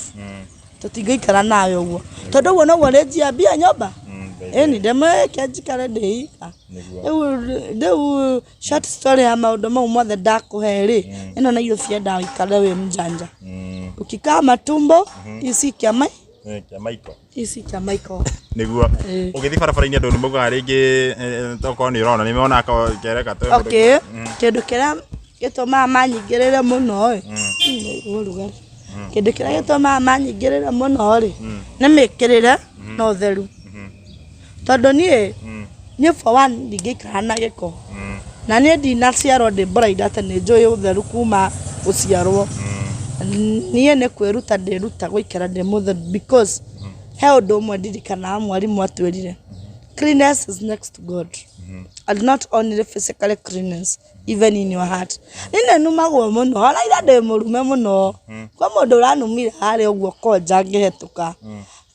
tũtingĩikara nayo ũguo tondũ ũguo noguo rĩnjia mbia nyũmba ĩni ndemwe kĩanjikare ndĩika rĩu short story ya maũndũ mau mothe ndakũhe rĩ ĩno nĩ irio ndawa ikare wĩ mjanja ukikaa matumbo isi kia maiko nĩguo ũgĩthiĩ barabara-inĩ andũ nĩ maugaga rĩngĩ tokorwo nĩ ũrona nĩ mona kereka okay kĩndũ kĩrĩa gĩtũmaga manyingĩrĩre mũno kĩndũ kĩrĩa gĩtũmaga manyingĩrĩre mũno rĩ nĩ mĩkĩrĩre na ũtheru tondũ niĩ for one ndingĩikara na gĩko na niĩ ndinaciarwo ndĩ blind atĩ nĩ njũĩ ũtheru kuma gũciarwo niĩ nĩ kwĩruta ndĩruta gũikara ndĩ mũtheru because he ũndũ ũmwe ndirikanaga mwarimũ atwĩrire cleanliness is next to God and not only physically cleanliness even in your heart nĩ numagwo mũno ona ira ndĩ mũrume mũno kwa mũndũ ũranumire harĩa ũguo koja ngĩhetũka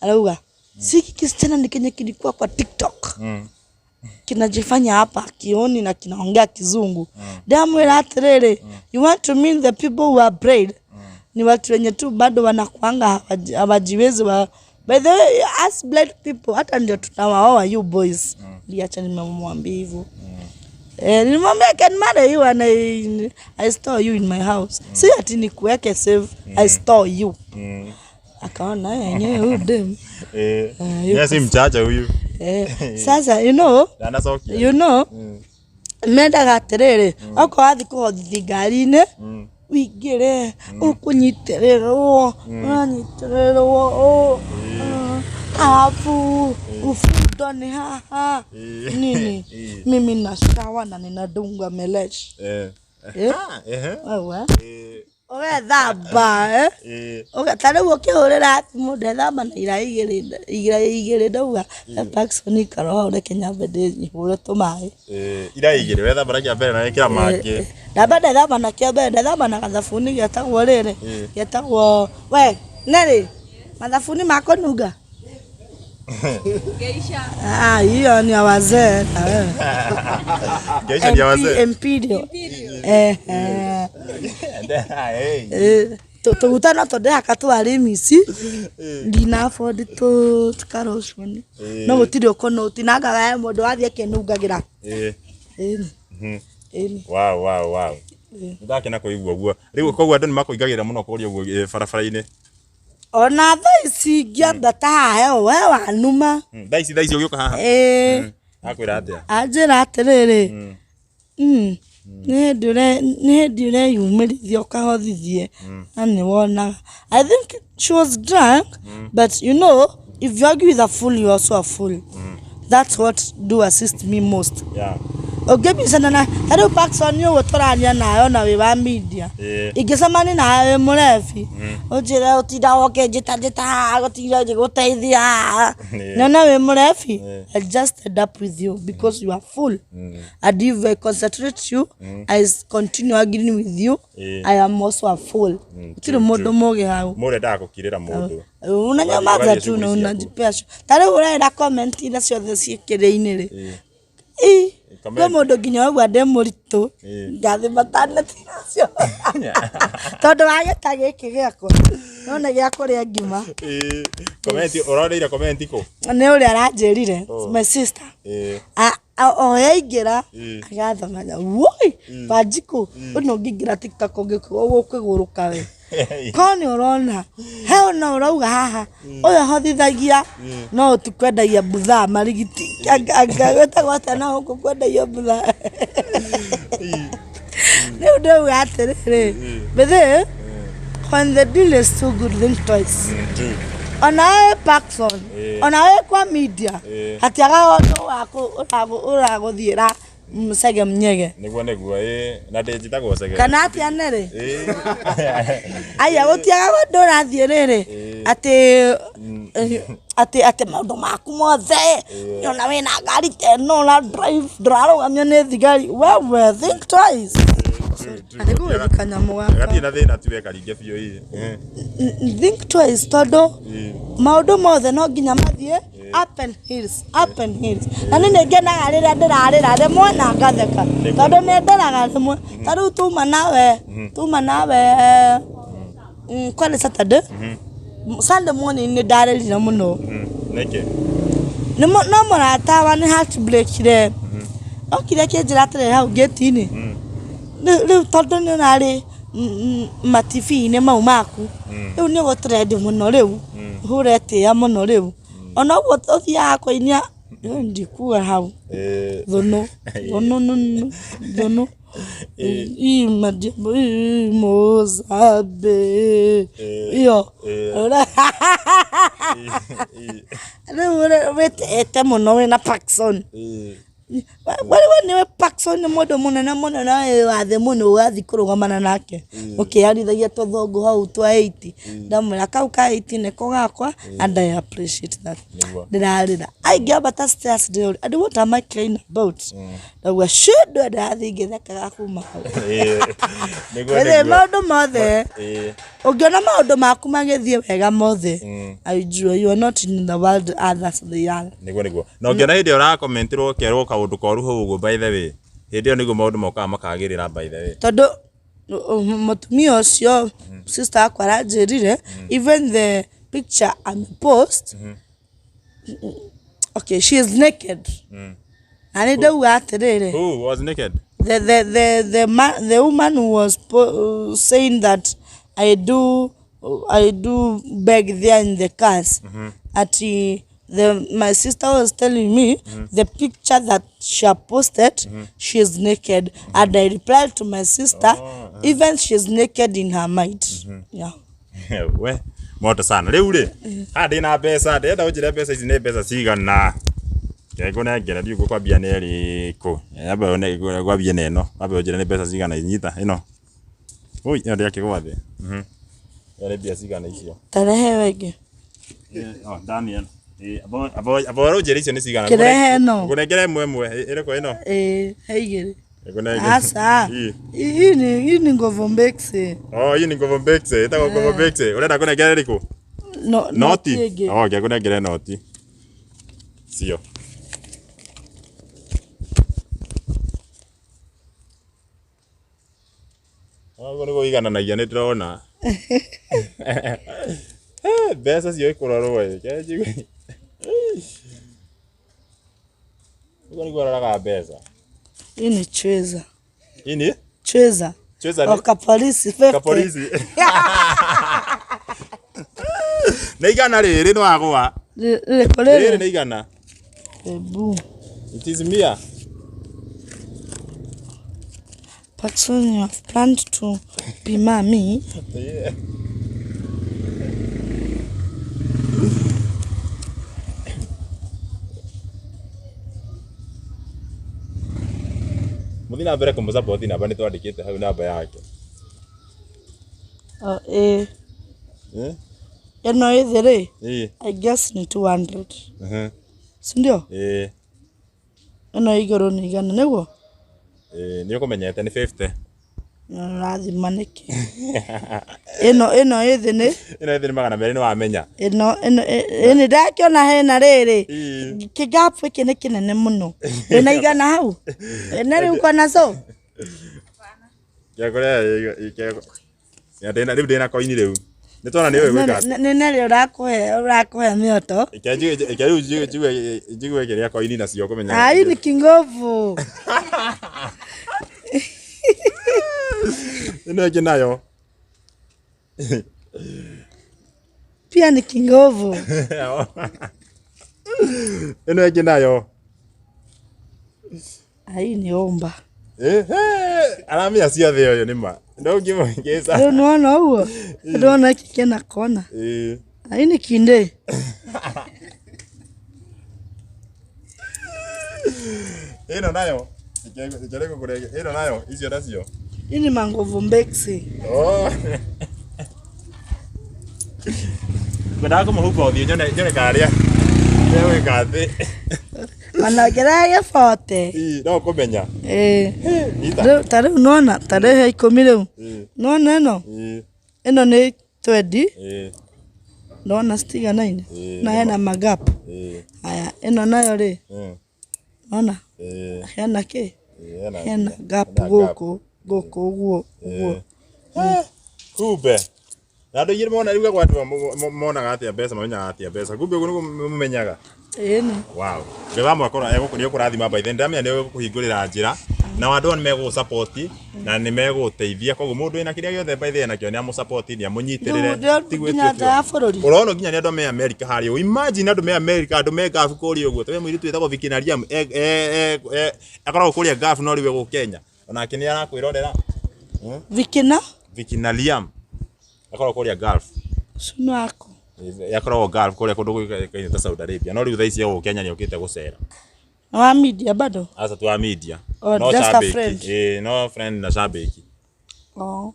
arauga siki kisichana ni kenye kilikuwa kwa TikTok kinajifanya hapa kioni na kinaongea kizungu. Ndamwira atiriri, you want to mean the people who are brave? Ni watu wenye tu bado wanakuanga hawajiwezi wa. By the way, as blind people hata ndio tunawaoa you boys. Liacha nimemwambia hivyo. Nilimwambia I can marry you and I store you in my house. Si ati nikuweke save, I store you. Akaona yenyewe huyu dem. Yes, mchacha huyu. Sasa you know menda gaterere oko athi kuhothi ngari-ini wingire ukunyitererwo alafu ufundo ni haha nini mimi nashawa na ninadunga melesh wewe thamba tare ukihurira mundu thamba na iraigire ndauga Paxson karoha ure Kenya bede hure tumai iraigire we thamba na mbere na ikira mangi thamba na kiambere thamba na gathabuni getagwo riri getagwo we neri mathabuni mako nuga Geisha hiyo ni wazee na wewe Geisha ni wazee Imperial tutana todea katu arimisi ndina afford to tukaroshoni no gutiri ukono utinagaga mundu athie kenugagira wow ndakena kuigua guo riu kogua andu ni makuigagira muno kuria guo barabara-ini ona thaici ngiambata haha we wanuma thaici ugiuka haha akwira atia anjira atiriri ni ndire yumirithia ukahothithie na ni wona I think she was drunk but you know if you argue with a fool you also a fool that's what do assist me most Ogebisana na tari Paxson yo wotorania nayo na we wa media igisamani na we murefi ojira utida oke jita gotira guteithia na we murefi I just end up with you because you are full and if I concentrate you I continue arguing with you I am also a fool utire mundu moge hau mure ndakukirira mundu unanyamaza tu na unajipesha tari urenda comment ina ciothe ciikire-ini ri kwa mundu nginya wagwa nde muritu ngathi matane tinacio tondu wageta giki giakwa nona giakuria ngima comment uroreire comment ko ni uri aranjirire my sister yaingira agathamaga woi Wanjiku uno ngingira TikTok ukiguruka we koni urona he ona urauga haha uyu hothithagia no tukwendagia butha marigiti angagweta gwata na huko kwendagia butha ni undu atiriri bethe when the deal is too good think twice ona Paxson ona we kwa media hatiaga watu wako uraguthiira msege mnyege niguo na ndinjitagwo sege kana atia nere aya gutiaga wandu rathie riri ati maundu maku mothe yona wina ngari teno na drive ndararugamio ni thigari wewe think twice Adego kanyamuga gati na thina tuwe karinge biyo think twice todo maundu mothe no nginya mathie up and hills na nini ngenaga rira ndirarira rimwe na ngatheka tondu ni nderaga rimwe tariu tuma nawe kwani Saturday Sunday morning ni ndarerire muno neke no muratawa ni heartbreak re okire kinjira atiriri hau gate-ini riu tondu ni nari matibi-ini mau maku riu ni gutrend muno riu huretia muno riu ona guo uthiaga koinia ndikuga hau thuno imadiabo mozabe iyo riu wetete muno wina Paxson wale niwe Paxson modo munene munene wa the muno wathi kurugomana nake ukiarithagia tuthongo hau twa 80 ndamwira kau ka 80 niko gakwa and I appreciate that ndirarira I give but stairs and what am I crying about that was should do that thingitheka gakuma maundu mothe ungiona maundu maku magithie wega mothe ajua you are not in the world others they are niguo no ungiona hindi ora commentirwo kerwo kaundu koru hau uguo by the way hindi yo niguo maundu moka makagirira by the way todo mutumia ucio sister akwa aranjirire even the picture and post okay she is naked and ndauga atiriri who was naked the woman who was saying that I do beg there in the cars at my sister was telling me the picture that she posted she is naked and I replied to my sister even she is naked in her mind yeah we moto sana riu ri hadi na pesa ndenda unjire pesa ici ni pesa cigana kego na ngera ndiugo kwambia ni riku aba one kwambia neno aba unjire ni pesa cigana inyita ino ui ndio yakigwa thi yale bia cigana icio tarehe wege Daniel abo unjire icio ni cigana kirehe no ngunengere mwe iriko ino heigire asa hii ni Ngovo Mbekse hii ni Ngovo Mbekse ita Ngovo Mbekse urenda kunengere riku noti okay kunengere noti sio niguo igananagia nĩ ndĩrona mbeca cio ikurorwo niguo roraga mbeca hii ni cheza ini cheza ni kapolisi 50 kapolisi nĩ igana rĩrĩ nĩ wagwa rĩrĩ nĩ igana ebu it is mia Paxson, you have planned to be mommy. Yeah. Muthina mbere kumusupport namba ni twandikite hau namba yake. Eno ithire. I guess ni 200. Sindio? Eno igoro ni igana niguo? Ni ukumenyete ni 50. Lazima niki. Eno ithine. Eno ithine magana meri ni wamenya. Eno ndakiona hena riri. Kigapu iki ni kinene muno. Ena igana hau. Ena riu kona so. Ya ndina koini riu. Nitwana ni wewe gwika. Nene urakuhe mioto. Jigue kiria koini na cio kumenya. Ai ni Kingovu. Ino yake nayo. Pia ni Kingovu. Ino yake nayo. Ai ni omba. Aramia cia thio yo nima. Ndo ngimongeza. Ndio unaona huo. Ndio na kikena kona. Ai ni kinde. Ino nayo. Ikereko kurege. Ino nayo icio nacio. Ini Ngovo Mbekse. Kwenda kumuhupa uthio nyone karia. Ewe kathi. Mana gerage fote. No kumenya. Tare unaona tarehe 10 leo. Unaona eno? Eno ni 20. Unaona stiga 9. Na yana magap. Haya eno nayo ri. Unaona? Hena ke? Hena gap goko uguo. Kumbe. Nado yiri mona riuga gwatu mona gatia mbeca manya gatia mbeca. Kumbe ugu mumenyaga. Eni. Wow. Ngeba mwakora egukuni okurathima by then ndamya ni kuhingurira njira na wandu ni mego support na ni mego teithia koguo mundu ina kiria giothe by then nakio ni amu support ni amunyitirire urono ginya ni andu me America hari o imagine andu me America andu me gafu kuri uguo twe mwiri twetagwo Vikinariam akoragwo kuria gafu no riwe gu Kenya onake ni arakwirorera Vikinariam akoragwo kuria gafu suno ako yakoragwo Gulf kuria kundu gwikaine ta Saudi Arabia no riu thaici gu Kenya ni ukite gucera Wa media bado? Asa tu wa media. Oh, No just a shabiki. friend. No friend na shabiki. Oh.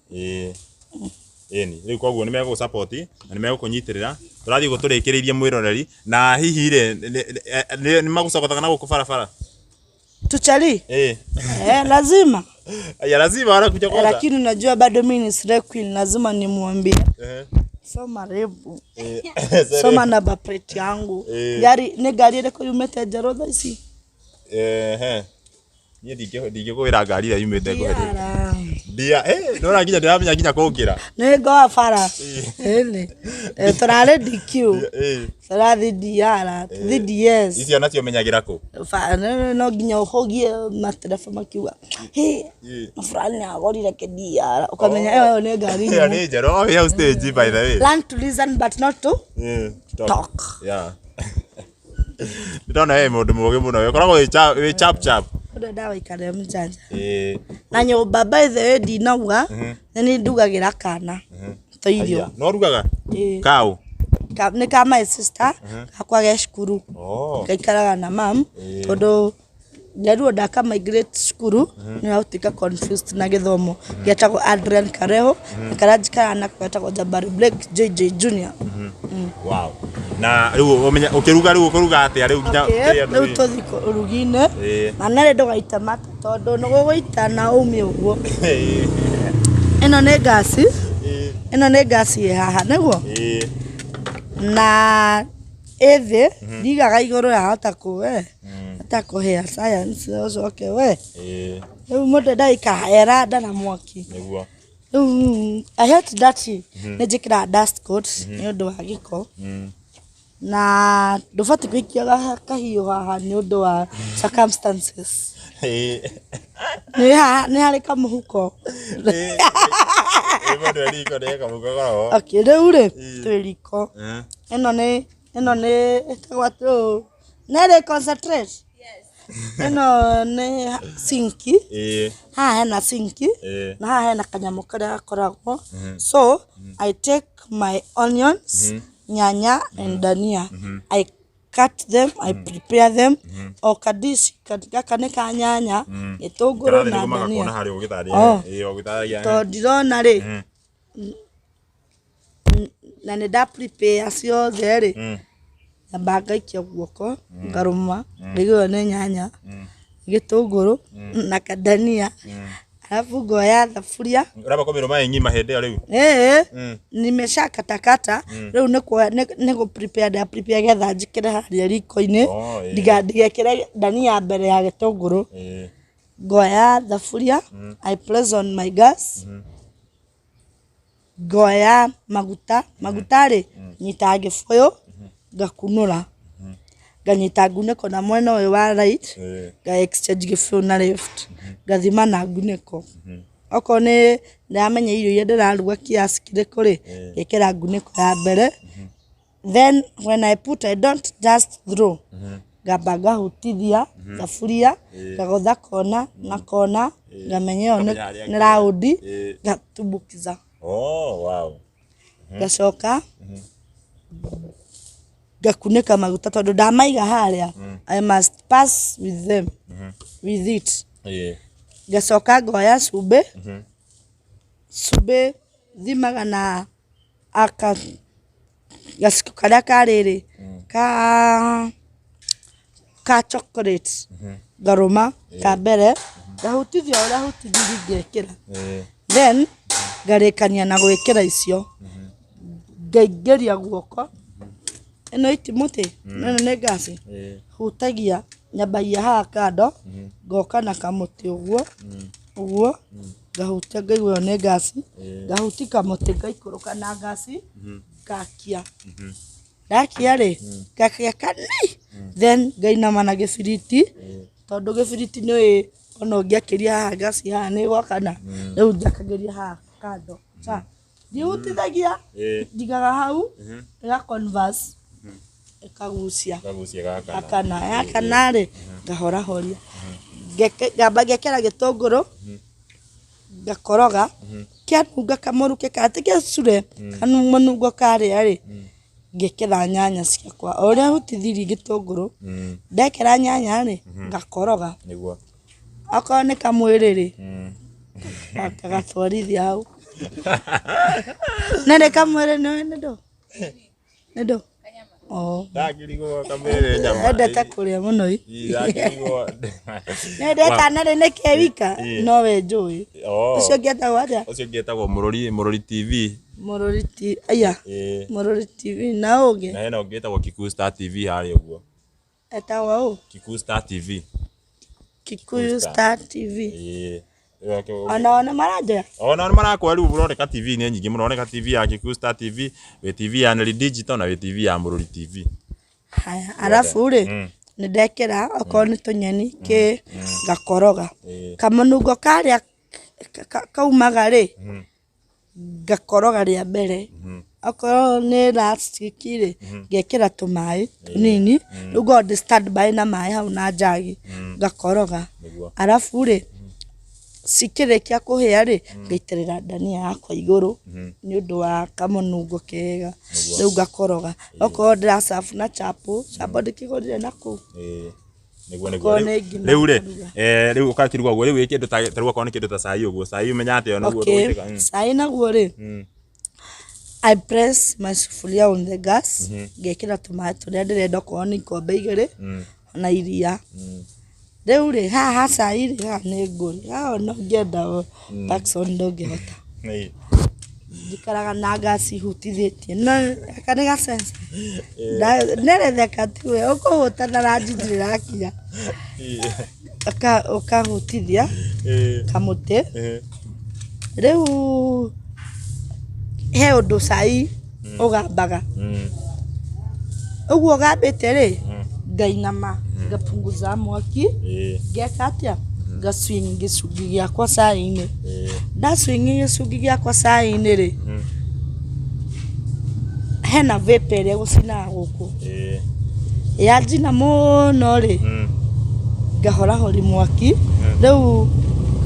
Eni riu koguo ni mego support na ni mego kunyitirira turathii guturikiririe mwiroreri na hihi ri ni magusokothaga na guku barabara Tuchali? Lazima. Ya lazima wanakuja kwanza. Lakini unajua bado mimi ni slay queen, lazima nimwambie. Soma rebu. Soma namba plate yangu. Gari ni gari ile yumete Njerotha ici. Ni ndige kwira ngari ira yumete kwenda. Ndia ndora nginya ndiramenya nginya kũngĩra. Nĩ ngoa bara. Ĩni. Tũrarĩ DQ. Tũrathi Diara, thi DS. Icio nacio menyagĩra kũ? No nginya ũhogie matereba makiuga. Fulani agorire kĩdiara. Ukamenya ĩyo nĩ ngari. Ĩyo nĩ njerũ. Oh, yeah, stage by the way. Learn to listen but not to talk. Yeah. Ndona mũndũ mũgĩ mũno. Ũkoragwo wĩ chap. Ndio dawa ikare mjanja. Na nyumba by the way ndinauga ni ndugagira kana. To irio. No rugaga? Kau. Ni kama sister akwa geshukuru. Kaikaraga na mam tondu ngeruo ndaka migrate skuru ni autika confused na githomo. Getagwo Adrian Kareho, karajikara na kwetagwo Jabari Blake JJ Junior. Wow. Na riu umenya ukiruga riu ukuruga atia riu nginya riu tuthiko urugine na nare ndogaita mata tondu no guguita na umi uguo ino ne gasi haha neguo na ethe ndigaga iguru ya hata kuhea science ucoke we riu mundu ndaika eranda na mwaki neguo I hate that nejikira dust coat ni undu wa giko na ndubati kwikia kahiyo haha ni undu wa circumstances ni hari kamuhuko okay riu ri twiriko ino ni etagwatu nere concentrate ino ni sinki haha hena sinki na haha hena kanyamu karia gakoragwo so I take my onions nyanya and dania I cut them I prepare them o kadishi katika ka nyanya gitunguru na dania to ndirona ri na ne da prepare ciothe ri na bagaikia guoko ngaruma ndigwo ne nyanya gitunguru na kadania alafu ngoya thafuria uraba komero mai ngima hende riu nimesha katakata riu niko prepare getha njikire haria riko-ini ndigekire dania mbere ya gitunguru ngoya thafuria I place on my gas ngoya maguta ri nyita gifoyo ngakunura nganyita nguniko na mwena uyu wa right ga exchange gifoyo na left gathima na nguniko oko ni ndamenya irio iria ndiraruga kiasi kiriko ri gekera nguniko ya mbere then when I put I don't just throw gabaga hutithia thafuria gagotha kona na kona ngamenya ni raudi gatumbukiza wow gacoka gakunika maguta tondu ndamaiga haria I must pass with them with it gacoka ngoya cumbi thimaga na aka gaciko karia kariri ka chocolate garuma ka mbere gahutithia uria hutithia ngekira then ngarekania na gwikira icio ngaingeria guoko ino itimuti nene ne gasi hutagia nyabaia haha kando ngoka na kamuti uguo gahutia ngaigwo ne gasi gahuti kamuti ngaikuruka na gasi gakia dakia ri gakia kani then ngainama na gibiriti tondu gibiriti ni ono ngiakiria haha gasi haha ni gwakana riu njakagiria haha kando ndiutithagia ndigaga hau ga converse ekagucia akana ri ngahora horia ngamba ngekera gitunguru ngakoroga kianunga kamoruke kati gicure kanungo karia ri ngekera nyanya ciakwa oria hutithiri gitunguru ndekera nyanya ri ngakoroga niguo akao ni kamwiri ri akagatwarithia hau nende kamwiri ndo ndagirigo kamwiri nyama endete kuria muno nendeta nari nike wika no we njui ucio ngetagwo atia ucio ngetagwo Murori TV aya Murori TV na ungi na hena ngetagwo Kikuyu Star TV hari uguo etagwo u Kikuyu Star TV ona maraja ona marakwa riu buroneka TV ni nyingi muroneka TV ya Kikuyu Star TV we TV ya Neli Digital na we TV ya Murori TV haya alafu ri ni ndekera akao ni tunyeni ki ngakoroga kamunungo karia kaumaga ri ngakoroga ria mbere akoro ni last kire ngekera tumai nini rugo de stand by na mai hau na njagi ngakoroga alafu ri sikirekia kuhia ri ngaiterera dania yakwa iguru ni undu wa kamunungo kega riu ngakoroga okoro ndira safu na chapo ndikigorire naku niguo riu ri riu ukakiruga guo riu ikindu ta riu akoni kindu ta cai uguo cai umenyate ona guo rutika cai naguo ri I press my sufuria on the gas ngekira tumai turia ndirenda okorwo ni ikombe igiri na iria riu ri haha cai ri haha ni nguri haha no ngenda Paxson ndungihota ndikaraga na gas hutithitie no kani ga sense neretheka tiwe ukuhuta na rangi ndirakinya ukahutithia kamuti riu he undu cai ugambaga uguo gambite ri ngainama ngapunguza mwaki ngeka atia ngaswing gicungi giakwa cai-ini ndaswing gicungi giakwa cai-ini ri hena vape iria gucinaga guku yanjina muno ri ngahorahori mwaki riu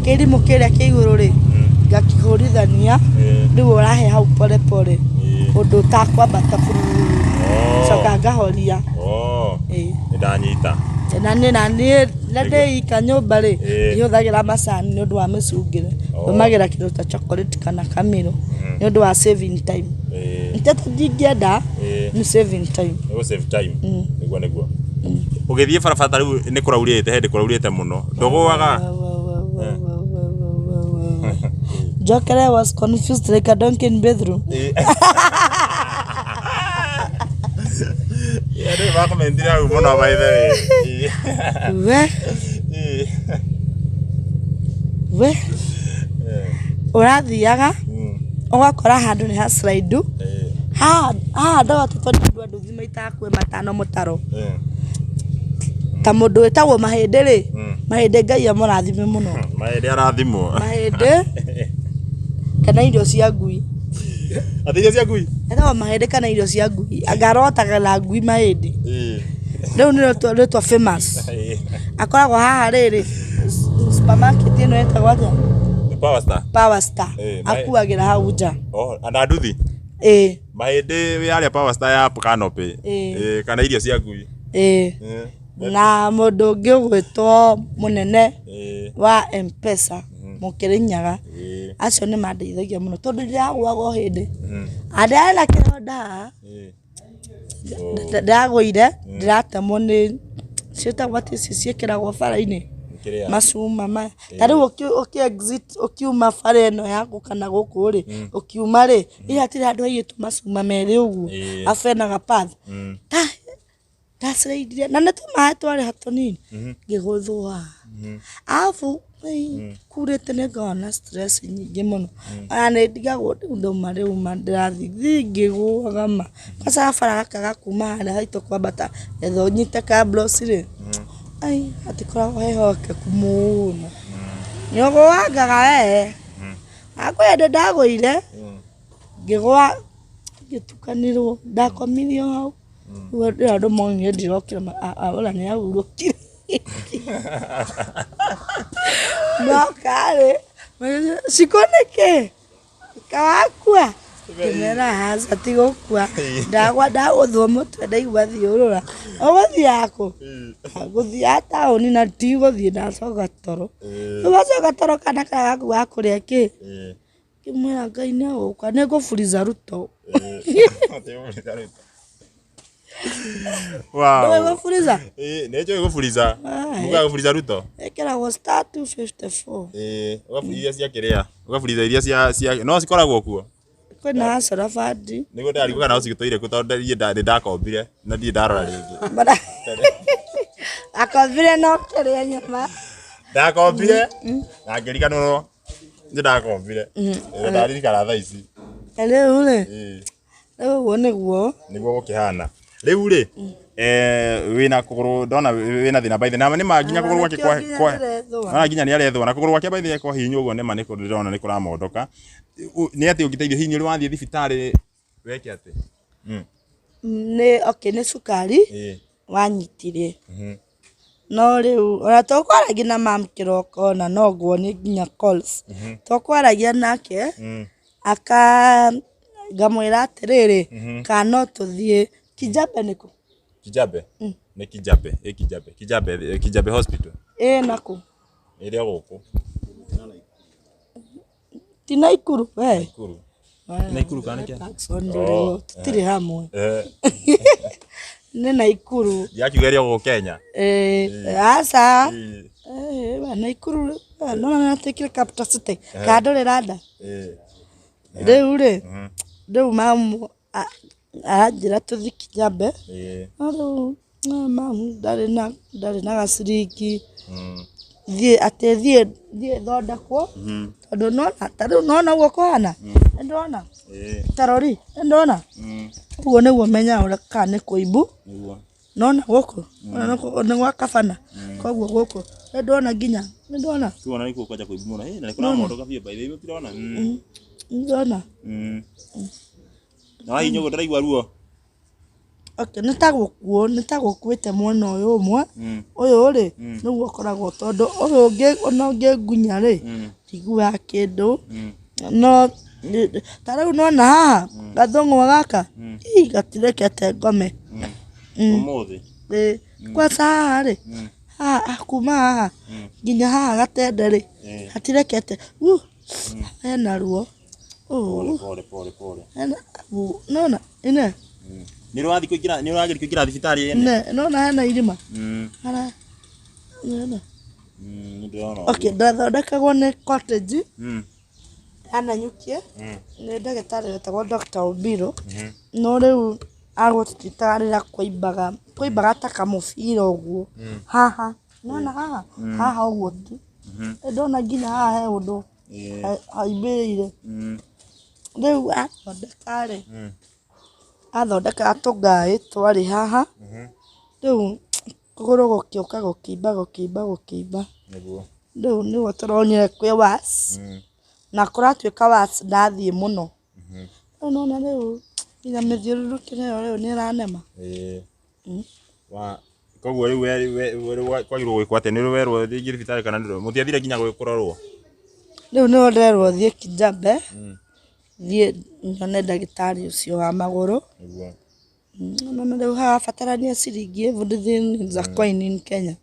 kirimu kiria ki iguru ri ngakihurithania riu urahe hau pole pole undu utakwambata coka ngahoria ndanyita na ni ika nyumba ri ihuthagira macani ni undu wa micungire umagira kindu ta chocolate kana kamiro ni undu wa saving time ntete ndingienda ni saving time niguo ugithie barabara riu ni kuraurite hindi kuraurite muno nduguaga Jokere was confused like a donkey in bedroom. Yale bako mendira umono baithe. We urathiaga ugakora handu ni ha slide ndo tutondu andu thima itakwe matano mutaro ta mundu wetagwo mahinde ri mahinde ngai amurathime muno mahinde arathimwo mahinde kana irio cia ngui athiria cia ngui etagwo mahinde kana irio cia ngui angarotaga na ngui mahinde riu ni twa famous akoragwo haha riri supermarket ino etagwo atia Power Star akuagira hau nja ana nduthi mahinde wi aria Power Star ya canopy kana irio cia ngui na mundu ungi ugwitwo munene wa M-Pesa Mukirinyaga acio ni mandeithagia muno tondu ndiragwaga hindi andana kironda ndagwire ndiratemwo ni cietagwo ati ciekiragwo bara-ini macuma maya tariu exit ukiuma bara ino yaku kana guku ri ukiuma ri ihatire andu aiyitwo macuma meri uguo afenaga path ndaciraidire na nä tå maä twarä hato nini ngä gå thwa afu kurite nä ngona stress nyingä må no ona nä ndigagwo rä u ndauma rä uma ndä rathiĩ ngä gåaga ma gaca bara gaka gakuma harä haitå kwambata etha å nyite kablos rä ai atä koragwo hehokeku må no nä å gå wangaga akwä ndä ndagå ire ngä gwa ngä tukanirwo ndakomirio hau Wadi ado mongi dirokira wala ni au rokira. No kare. Sikoneke. Kawakwa. Kimera hasa tigokua ndagũthwo mũtwe ndaigua thiũrũra ũgũthiĩ yako gũthiĩ ataũni na ti gũthiĩ ndacoka toro ũgacoka toro kana gaku gakũrĩa kĩ kimwĩra Ngai nĩegũka nĩngũburiza Ruto Wow. Nejo igufuriza. Muga gufuriza Ruto. Ekĩragwo star 254. Iria cia kĩrĩa. Ugafuriza iria cia no cikoragwo kuo. Kwĩna acora bandi. Nĩguo ndari kuga na ũcigĩtũire kũ tondũ nĩ ndakombire na ndiĩ ndarora rĩngĩ. Akombire no kĩrĩa nyama. Ndakombire na ngĩriganĩrwo nĩ ndakombire. Ndaririkana thaa ici. Rĩu rĩ. Rĩu nĩguo gũkĩhana. Rĩu rĩ wĩna kũgũrũ ndona wĩna thĩna baithe na nĩ manginya kũgũrũ gwake kwa na nginya nĩ arethwo na kũgũrũ gwake baithe kwa hinya ũguo nĩ ma nĩ ndĩrona nĩ kũramondoka nĩ atĩ ũngĩteithio hinya ũrĩ wathiĩ thibitarĩ weke atĩ nĩ okay nĩ cukari wanyitire no rĩu ona tũkwaragia na mam kĩroko na no nguonie nginya calls tũkwaragia nake ngamwĩra atĩrĩrĩ kana tũthiĩ Kijabe nĩkũ? Kijabe? Nĩ Kijabe, Kijabe. Kijabe hospital. Naku. Ĩrĩa gũkũ. Ti Naikuru, Naikuru. Naikuru kana kĩa? Tũtirĩ hamwe. Nĩ Naikuru. Yakiuga ĩrĩa gũkũ Kenya. Aca. Naikuru, no natekire capital city. Kandũrĩra nda. Rĩu rĩ. Rĩu mamu aranjĩra tũthi Kijabe no rĩu mamu ndarĩ na gaciringi thiĩ thondekwo tondũ nona ta rĩu nona ũguo kũhana nĩndona tarori nĩndona ũguo nĩguo menyaga ũrĩa kana nĩ kũimbu nona gũkũ nĩ gwa kabana koguo gũkũ nĩndona nginya nĩndona tuona nĩ kwanja kũimbu mũno na nĩ kũramondoka biũ by the way ũtirona nĩndona na hinya gũtaraigua ruo okay nĩ ta gũkuĩte mwena ũyũ ũmwe ũyũ rĩ nĩguo ũkoragwo tondũ ũyũ ũngĩ ona ũngĩngunya rĩ njiguaga kĩndũ no ta rĩu nona haha gathũng'wa gaka gatirekete ngome ũmũthĩ kwanza haha rĩ haha kuma haha nginya haha gatende rĩ hatirekete hena ruo pole nona ine nĩ ũrathiĩ kũingĩra thibitarĩ ene nona hena irima hara nona okay ndathondekagwo nĩ cottage ananyukie nĩ ndagĩtarĩ wetagwo Dr. Obiro no rĩu agũtũtarĩra kũimbaga ta kamũbira ũguo haha nona haha ũguo tu ndona nginya haha he ũndũ haimbĩrĩire rĩu athondeka tũngaĩ twarĩ haha rĩu kũgũrũ gũkĩũka gũkĩimba rĩu nĩguo tũronire kwĩ was na kũratuĩka was ndathiĩ mũno rĩu nona rĩu nginya mĩthiũrũrũkĩre ĩyo rĩu nĩ ĩranema koguo rĩu kwagĩrĩirwo gwĩkwo atĩ nĩ werwo thiĩ thibitarĩ kana mũtiathire nginya kũrorwo rĩu nĩyo nderwo thiĩ Kijabe thiĩ nyone ndagĩtarĩ ũcio wa magũrũ no rĩu harabatarania ciringi everything is a coin in Kenya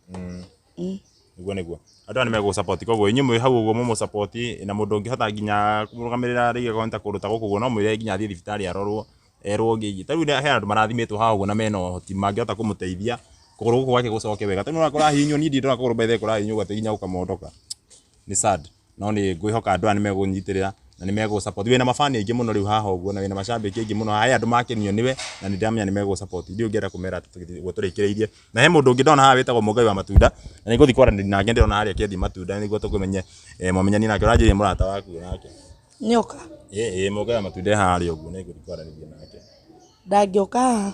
nĩguo andũ nĩ megũ support koguo inyuĩ mwĩ hau ũguo mũmũ support na mũndũ ũngĩhota nginya kũrũgamĩrĩra rĩgĩ konta kũndũ ta gũkũ ũguo no mwĩre nginya thiĩ thibitarĩ arorwo erwo ngĩgi ta rĩu he andũ marathimĩtwo haha ũguo na mena ũhoti mangĩhota kũmũteithia kũgũrũ gũkũ gwake gũcoke wega ta nĩ kũrahinywo niĩ ndĩrona kũgũrũ baithe kũrahinywo gũte nginya gũkamondoka nĩ sad no nĩ ngwĩhoka andũ nĩ megũnyitĩrĩra na nĩ megũ support wĩna mabani aingĩ mũno rĩu haha ũguo na wĩna macambĩki aingĩ mũno haya andũ makenio nĩwe na nĩ ndamenya nĩ megũ support ndi ũngĩenda kũmera guo tũrĩkĩrĩirie na he mũndũ ũngĩ ndona haha wĩtagwo Mũngai wa matunda na nĩngũthiĩ kwaranĩria nake ndĩrona harĩa akĩendia matunda nĩguo tũkũmenye mũmenyani nake ũranjĩrĩria mũrata waku nake nĩoka Mũngai wa matunda harĩa ũguo nĩngũthiĩ kwaranĩria nake ndangĩoka haha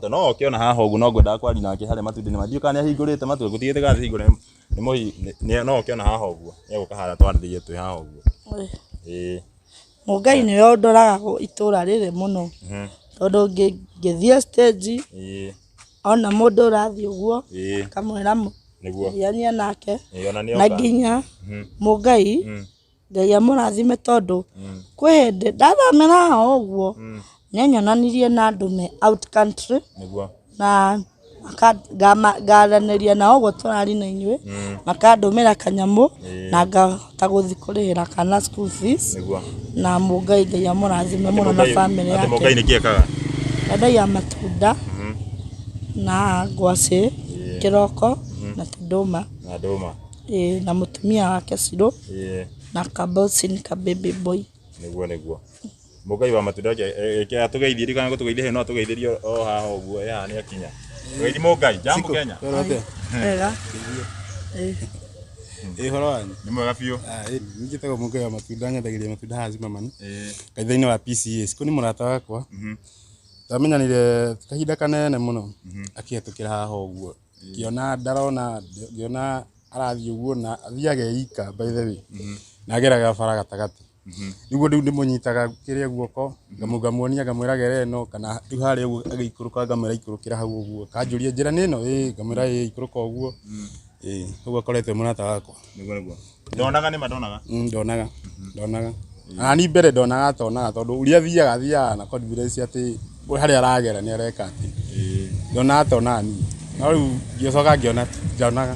no ũkĩona haha ũguo no ngwendaga kwaria nake harĩa matunda-inĩ mathiĩ kana ahingũrĩte matunda gũtigĩte gathĩ hingũre no ũkĩona haha ũguo nĩegũka harĩa twarĩrĩrie twĩ haha ũguo Mũngai nĩwe ũndoraga itũra rĩrĩ mũno tondũ ngĩthiĩ stage ona mũndũ ũrathiĩ ũguo kamwĩra mũriania nake na nginya Mũngai Ngai amũrathime tondu kwĩ hĩndĩ ndathomera haha ũguo nĩanyonanirie na andũ me out country na ngaranĩria nao ũguo tũrari na inyuĩ makandũmĩra kanyamũ na ngahota gũthiĩ kũrĩhĩra kana school fees na Mũngai Ngai amũrathime mũno na family yake. Mũngai nĩkĩ ekaga? Endagia matunda na ngwacĩ kĩroko na tũndũma na mũtumia wake Ciro na kabosi ni ka baby boy. Nĩguo Mũngai wa matunda eke atũgeithie kana gũtũgeithia no atũgeithĩrie o haha ũguo ya nĩ akinya. Weidi Mũngai jambo Kenya. Wega. Horo wanyu. Nĩ mwega biũ. Njĩtagwo Mũngai wa matunda nyendagĩria matunda haha Zimmerman. Kaitha-inĩ wa PCA. Ko nĩ mũrata wakwa. Twamenyanire kahinda kanene mũno akĩhetũkĩra haha ũguo. Ngĩona arathiĩ ũguo na athiaga eika by the way. Na ageraga bara gatagatĩ. Nĩguo rĩu ndĩmũnyitaga kĩrĩa guoko ngamuonia ngamwĩra gera ĩno kana rĩu harĩa ũguo agĩikũrũka ngamwĩra ikũrũkĩra hau ũguo. Kanjũria njĩra nĩ ĩno ngamwĩra ikũrũka ũguo. Ũguo akoretwo mũrata wakwa. Nĩguo. Ndonaga nĩ mandonaga. Ndonaga. Ani mbere ndonaga tondũ ũrĩa athiaga na confidence atĩ harĩa aragera nĩ areka atĩ. Ndonaga tonani. No rĩu ngĩcoka ngĩona ndonaga.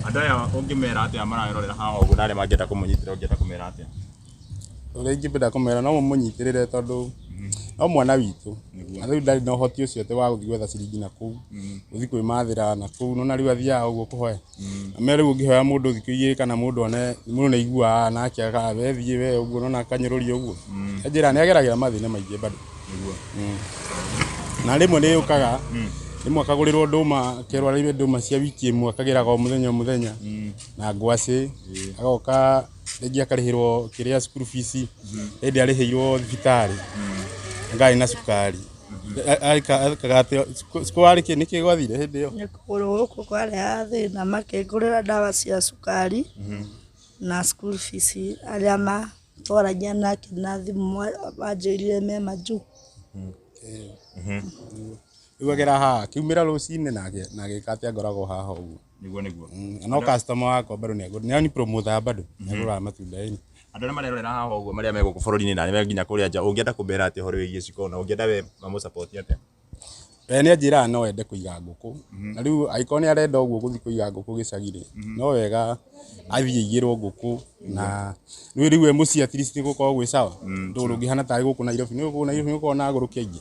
Andũ aya ũngĩmera atĩa mararorera haha ũguo na arĩa mangĩenda kũmũnyitĩra ũngĩenda kũmera atĩa? Ũrĩa ingĩenda kũmera no mũnyitĩrĩre tondũ no mwana witũ. Na rĩu ndarĩ na ũhoti ũcio atĩ wa gũthiĩ gwetha ciringi na kũu. Gũthiĩ kwĩmathĩra na kũu no rĩu athiaga ũguo kũhoya. Na rĩu ũngĩhoya mũndũ thikũ igĩrĩ kana mũndũ one mũndũ nĩ aiguaga na akĩaga we thiĩ we ũguo no akanyũrũria ũguo. Njĩra nĩ ageragĩra mathĩna maingĩ bado. Na rĩmwe nĩ yũkaga rĩmwe akagũrĩrwo ndũma kerwo arĩme ndũma cia wiki ĩmwe akagĩraga o mũthenya na ngwacĩ agoka rĩngĩ akarĩhĩrwo kĩrĩa school fees hĩndĩ arĩhĩirwo thibitarĩ ngarĩ na cukari akagate cukari nĩkĩ gwathire hĩndĩ ĩyo nĩ kũgũrũ gũkũ kwarĩ thĩna makĩngũrĩra ndawa cia cukari na school fees arĩa matwaragia nake na thimũ wanjĩrire me majuu. Rĩu agera haha kiumĩra rũcinĩ na agĩka atĩ ngoragwo haha ũguo. Nĩguo. No customer wakwa bado nĩ promoter bado nĩagũraga matunda ĩni. Andũ arĩa marerorera haha ũguo marĩa me gũkũ bũrũri-inĩ na arĩa nginya kũrĩa nja ũngĩenda kũmera atĩ ũhoro wĩgiĩ ciko na ũngĩenda we mamũ-support atĩa? We nĩ anjĩraga no ende kũiga ngũkũ. Na rĩu angĩkorwo nĩ arenda ũguo gũthiĩ kũiga ngũkũ gĩcagi-rĩ no wega athiĩ aigĩrwo ngũkũ na rĩu we mũciĩ at least nĩgũkorwo gwĩ sawa. Ndũgũ ũngĩhana tarĩ gũkũ Nairobi nĩgũkorwo na agũrũki aingĩ.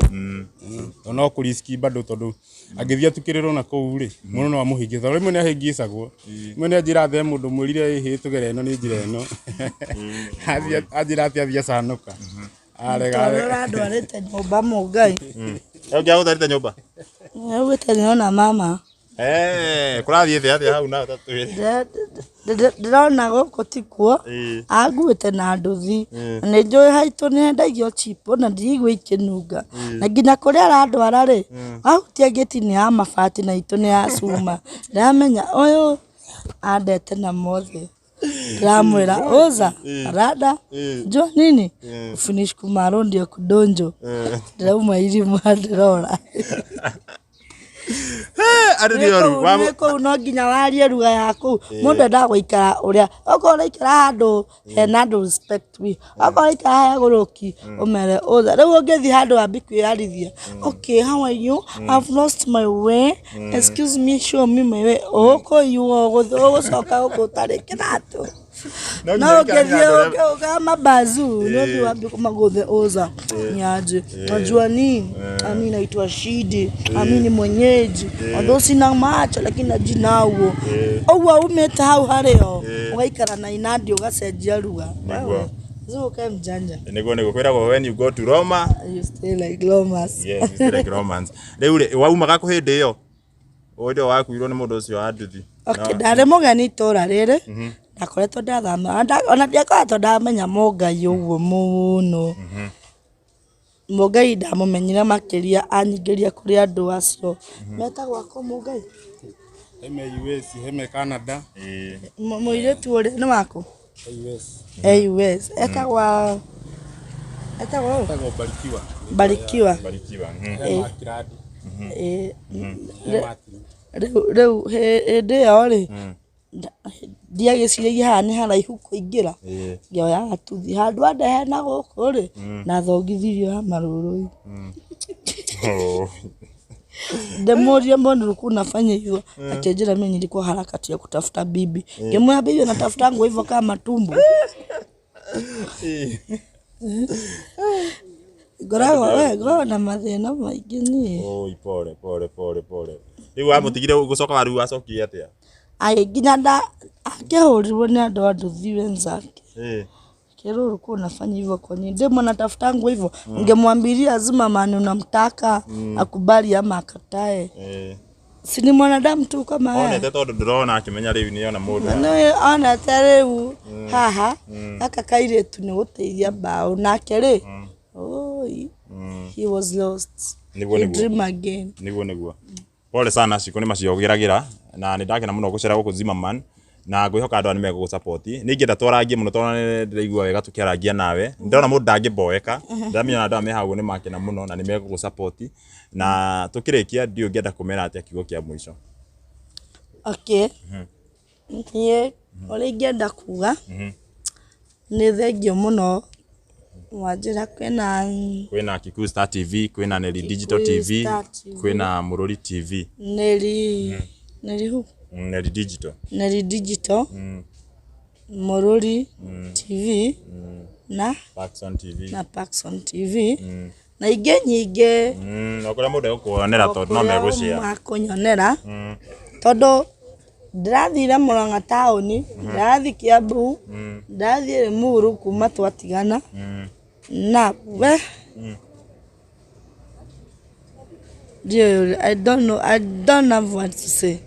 No kũriski bado tondũ angĩthiĩ atukĩrĩrwo na kũu-rĩ mũndũ no amũhĩngĩce. Tondũ rĩmwe nĩ ahĩngĩcagwo. Rĩmwe nĩ anjĩra atĩ mũndũ mwĩrire tũgere ĩno nĩ njĩra ĩno. Anjĩra atĩ athiĩ acanũka. Arega ndwarĩte nyũmba Mũngai. Ũngĩagũtharĩte nyũmba? Nĩaugĩte nĩona mama. Kũrathiĩ thĩ atĩa hau na tatũ? Ndĩrona gũkũ tikuo anguĩte na nduthi nĩ njũĩ haitũ nĩ endagio cheap na ndirigua ikĩnunga na nginya kũrĩa arandwara-rĩ ahutia gĩti nĩ ya mabati na itũ nĩ ya cuma ndĩramenya ũyũ andete na mothe. Ndĩramwĩra oza rada njoo nini finish kumaro ndio kudonjo ndĩrauma irima ndĩrora. Nĩ kũu no nginya warie ruga ya kũu mũndũ endaga gũikara ũrĩa okorwo ũraikara handũ hena andũ respect we okorwo ũraikara harĩa gũrũki ũmere ũtha. Rĩu ũngĩthiĩ handũ wambi kwĩyarithia okay how are you I've lost my way excuse me show me my way ũkũiywo ũgũcoka gũkũ ũtarĩ kĩratũ. No ũngĩthiĩ ũkama bazu nĩũthiĩ wambi kũmagũthe ũza niaje najua nini ami naitwa Shidi ami ni mwenyeji although sina macho lakini najinauo ũguo umĩte hau harĩo ũgaikara na inadi ũgacenjia ruga. Zuke mjanja. Nĩguo kwĩragwo when you go to Roma you stay like Romans. Yes, you stay like Romans. Rĩu waumaga kũ hĩndĩ ĩyo ũndũ wakuirwo nĩ mũndũ ũcio wa nduthi? Okay, ndarĩ mũgeni itũra rĩrĩ ndakoretwo ndathama ona ndiakoretwo ndamenya Mũngai ũguo mũno. Mũngai ndamũmenyire makĩria anyingĩria kũrĩ andũ acio metagwo akũ Mũngai heme US heme Canada mũirĩtu ũrĩa nĩ wakũ US etagwo Barikiwa rĩu hĩndĩ ĩyo-rĩ ndiagiciragia haha nĩ haraihu kũingĩra ngĩoya gatuthi handũ andehe na gũkũ rĩ na thongithirio ya marũrũ Demoria mbona ulikuwa unafanya hivyo? Akijira mimi nilikuwa harakati ya kutafuta bibi. Ngemwambia bibi natafuta ngo hivyo kama tumbo. Gorago na mathina maingĩ ni. Pole. Riu amutigire gucoka waru acokie atia? Ai nginya akĩhũrirwo nĩ andũ a nduthi wenzake. Kero ulikuwa unafanya hivyo kwa nini? Demo natafuta ngo hivyo. Ungemwambilia lazima maana unamtaka akubali ama akatae. Si ni mwanadamu tu kama yeye. Ona tondu ndurona akimenya riu ni ona mundu. Ona tareu haha aka kairetu ni guteithia bao nake ri. He was lost. He dream again. Niguo. Pole sana ciko ni maciogiragira na ni ndakena muno gucera guku Zimmerman na ngwihoka andu ni mego support ni ngenda twarangie muno tona ndiraigua wega tukiarangia nawe ndona mundu ndangimboeka ndamenya andu me hagu ni makena muno na ni mego support na tukirikia ndio ngenda kumera atia kiugo kia mwisho. Okay. Ye ole ngenda kuga ni thengio muno wajira kwina Kikuyu Star TV kwina Neri Digital TV kwina Murori TV Neri hu Neri Digital Murori TV na Paxson TV na ingĩ nyingĩ okora mundu gukuonera tondu no megucia makunyonera tondu ndirathire Murang'a taoni ndathi Kiambu ndathi Limuru kuma twatigana na we I don't know what to say.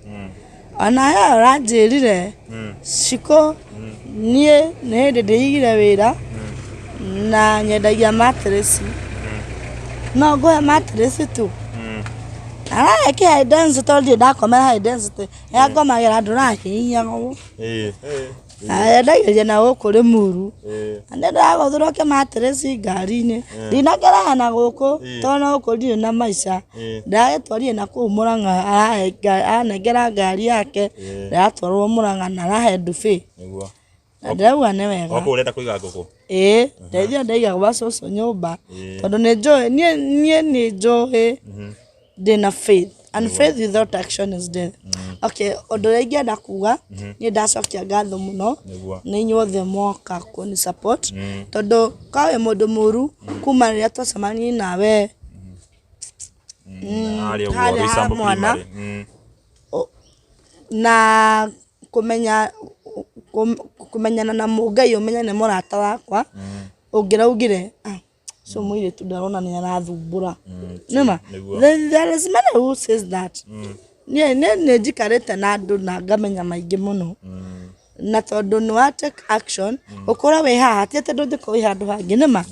Ana ya ranjirire ciko nie ne ndigire wira na nyendagia mattress no goya mattress tu ara ke high density told you da komera high density ya gomagira ndura hinya go ndageria na guku Limuru ande ndagothirwo ke mattress ngari-inĩ ndinagera na guku tona guku ndirĩ na maica ndagetwarire na kũu Murang'a anengera ngari yake ndatwarwo Murang'a na arahe ndubi niguo ndauga nĩ wega oku urenda kuiga nguku ndeithia ndaiga gwa cũcũ nyũmba tondu nĩ njũĩ niĩ nĩ njũĩ ndĩna faith and faith without action is death. Okay, undu ingĩenda kuga ni ndacokia ngatho muno ni inyuothe mwoka kuni support tondu kawe mundu muru kuma rĩrĩa twacemania nawe harĩa mwana na kumenyana na Mũngai umenya nĩ mũrata wakwa ungĩraugire so mwire tu ndarona ni arathumbura nima there is many who says that ne jikarete na andu na ngamenya maingi muno na tondu no take action ukora we haha tiete nduthiko we handu hangi nima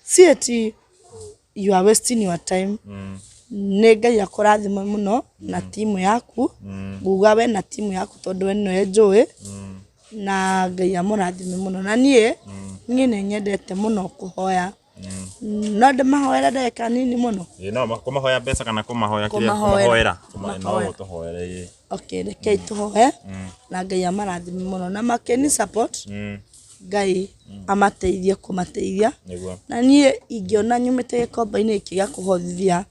sieti you are wasting your time ne Ngai akurathima muno na timu yaku nguga we na timu yaku tondu we no enjoy na Ngai amurathime muno na nie nĩ nyendete muno kuhoya no ndĩmahoera ndagĩka nini muno no kũmahoya mbeca kana kũmahoera no tũhoere okay rekei tũhoe na Ngai amarathime muno na makeni support Ngai amateithie kũmateithia na niĩ ingĩona nyumĩte gĩkomba-inĩ gĩkĩ gĩa kũhothithia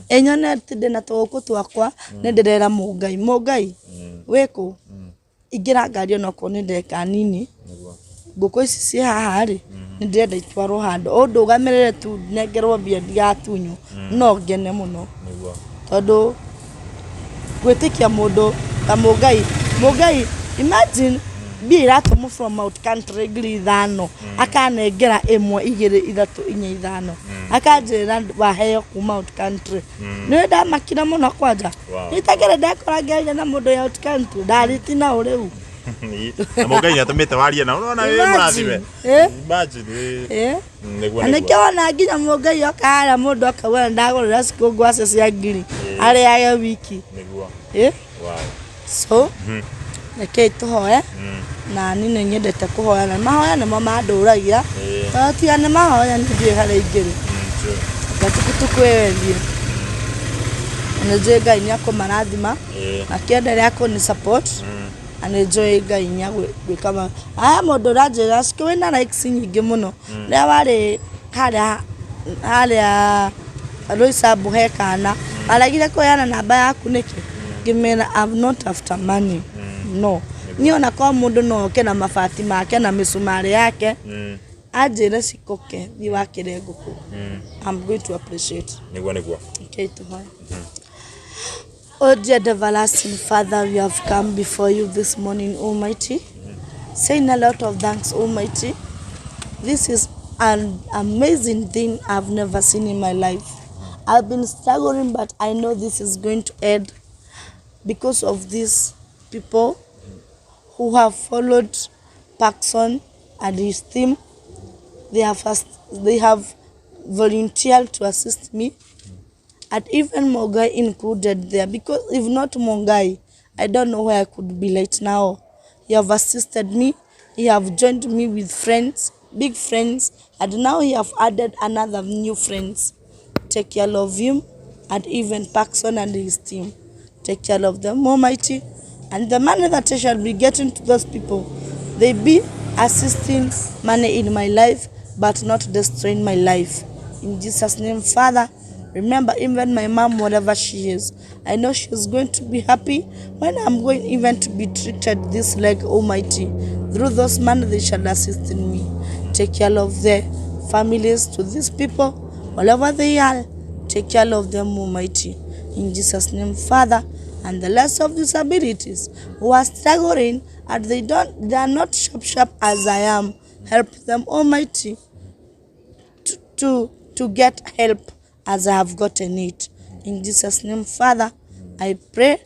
enyone ndĩ tũgũkũ twakwa nĩ ndĩrera Mũngai wĩkũ ingĩra ngari ona ko nĩ ndagĩka nini ngũkũ ici ci haha rĩ nĩ ndĩrenda itwarwo handũ ũndũ ũgamerere tu nengerwo mbia ndigatunywo no ngene muno tondu gwĩtĩkia mũndũ ta Mũngai imagine mbia iratũmwo from out country ngiri 5 akanengera 1 2 3 4 5 akanjĩra waheo kuma out country nĩ ndamakira muno kwanja nĩtakĩrĩ ndekora ngĩaria na mũndũ ya out country ndaritina ũrĩu na Mũngai atumĩte warie na unaona wĩ mũrathime imagine anĩkĩona nginya Mũngai okaara mũndũ akauga ndagũrĩra cikũ ngwacĩ cia ngiri arĩage wiki so rekei tũhoe na niĩ nĩ nyendete kũhoya na mahoya nĩmo mandũragia tiga nĩ mahoya nĩndiũĩ harĩa ingĩrĩ gatukwĩwendie nĩ njũĩ Ngai nĩ akũmarathima na kĩenderea kũni support and enjoy Ngai nya gwikama aya mundu ranjira ciku wina likes nyingi muno ria wari haria Roysambu hekana aragire kuyana namba yaku niki ngimena I'm not after money no niona kwa mundu no ke na mabati make na misumari yake ajire cikoke thi wakire nguku I'm going to appreciate niguo okay to her. Oh dear everlasting Father, we have come before you this morning, Almighty, saying a lot of thanks, Almighty. This is an amazing thing I've never seen in my life. I've been struggling, but I know this is going to end because of these people who have followed Paxson and his team. They have volunteered to assist me, and even Mongai included there, because if not Mongai, I don't know where I could be right now. He have assisted me, he have joined me with friends, big friends, and now he have added another new friends. Take care of him, and even Paxson and his team. Take care of them, Almighty, and the money that I shall be getting to those people, they be assisting money in my life, but not destroying my life. In Jesus' name, Father, remember even my mom, whatever she is, I know she's going to be happy when I'm going even to be treated this leg, Almighty. Through those money they shall assist in me. Take care of their families to these people, wherever they are. Take care of them, Almighty. In Jesus' name, Father, and the less of disabilities who are struggling and they are not sharp as I am. Help them, Almighty, to get help as I have gotten it. In Jesus' name, Father, I pray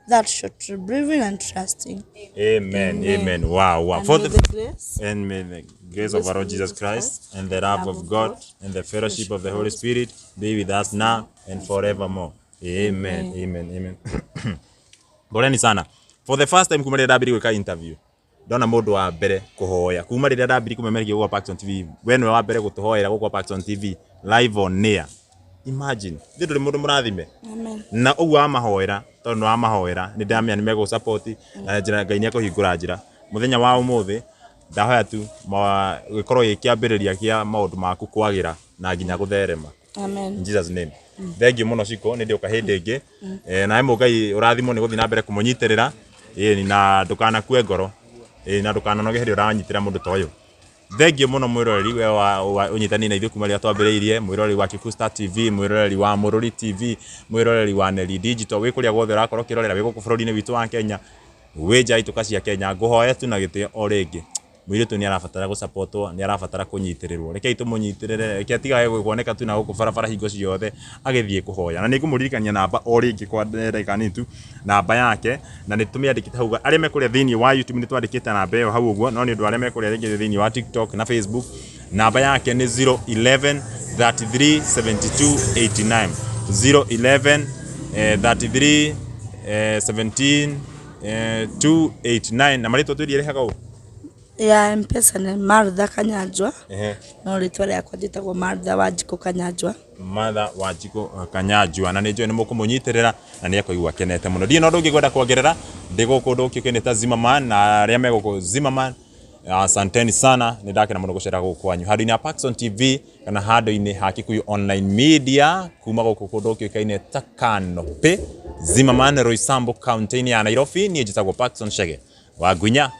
that short breathing and trusting. Amen. Wow. And For may the grace and may the grace of our Lord Jesus Christ and the love of God and the fellowship of the Holy Spirit be with us now and forevermore. Amen. Poleni sana. For the first time kuma rĩrĩa ndambire gwĩka interview, ndona mũndũ wa mbere kũhoya. Kuma rĩrĩa ndambire kumemereria gũkwa Paxson TV, we nĩwe wa mbere gũtũhoera gũkwa Paxson TV live on air. Imagine, ndĩrĩ mũndũ mũrathime. Amen. Na ũguo amahoera, tondũ amahoera, nĩ ndamenya nĩ megũ support na njĩra Ngai nĩ ekũhingũra njĩra. Mũthenya wa ũmũthĩ ndahoya tu gĩkorwo gĩkĩambĩrĩria kĩa maũndũ maku kwagĩra na nginya gũtherema. Amen. In Jesus name. Thank you muno Ciko, nĩ ndĩũka hĩndĩ ĩngĩ. Na Ngai ũrathimwo nĩ gũthiĩ na mbere kũmũnyitĩrĩra. Na ndũkanakue ngoro. Na ndũkananoge hĩndĩ ũranyitĩra mũndũ ta ũyũ. Thank you muno mwĩroreri we wa ũnyitani na ithuĩ kuma rĩrĩa twambĩrĩirie, mwĩroreri wa Kikusta TV, mwĩroreri wa Mũrũri TV, mwĩroreri wa Neli Digital, wĩ kũrĩa guothe ũrakorwo ũkĩrorera wĩ gũkũ bũrũri-inĩ witũ wa Kenya, wĩ nja itũka cia Kenya, ngũhoya tu na gĩtĩo o rĩngĩ. Mũirĩtu nĩ arabatara gũsupportwo, nĩ arabatara kũnyitĩrĩrwo. Rekei tũmũnyitĩrĩre, reke atigae kuoneka tu na gũkũ barabara hingo ciothe agĩthiĩ kũhoya. Na nĩ ngũmũririkania namba o rĩngĩ kwa ndagĩka nini tu, namba yake, na nĩ tũmĩandĩkĩte hau. Arĩa mekũrĩa thĩinĩ wa YouTube nĩ twandĩkĩte namba ĩyo hau ũguo, no nĩ ũndũ arĩa mekũrĩa rĩngĩ thĩinĩ wa TikTok na Facebook, namba yake nĩ 011 33 72 89. 011 33 17 289. Na marĩtwa twĩrire hagao ya M-Pesa nĩ Martha Kanyanjwa. No rĩtwa rĩakwa njĩtagwo Martha Wanjikũ Kanyanjwa. Martha Wanjikũ Kanyanjwa, na nĩ njũĩ nĩ mũkũmũnyitĩrĩra na nĩ ekũigua akenete mũno. Ndirĩ na ũndũ ũngĩ ngwenda kuongerera, ndĩ gũkũ ũndũ ũkĩũkaine ta Zimmerman, na arĩa me gũkũ Zimmerman, asanteni sana, nĩ ndakena mũno gũcera gũkũ kwanyu handũ-inĩ ha Paxson TV kana handũ-inĩ ha Kikuyu Online Media, kuma gũkũ kũndũ ũkĩũkaine ta Kanope, Zimmerman, Roysambu, kaunti-inĩ ya Nairobi. Niĩ njĩtagwo Paxson Chege wa Gunya.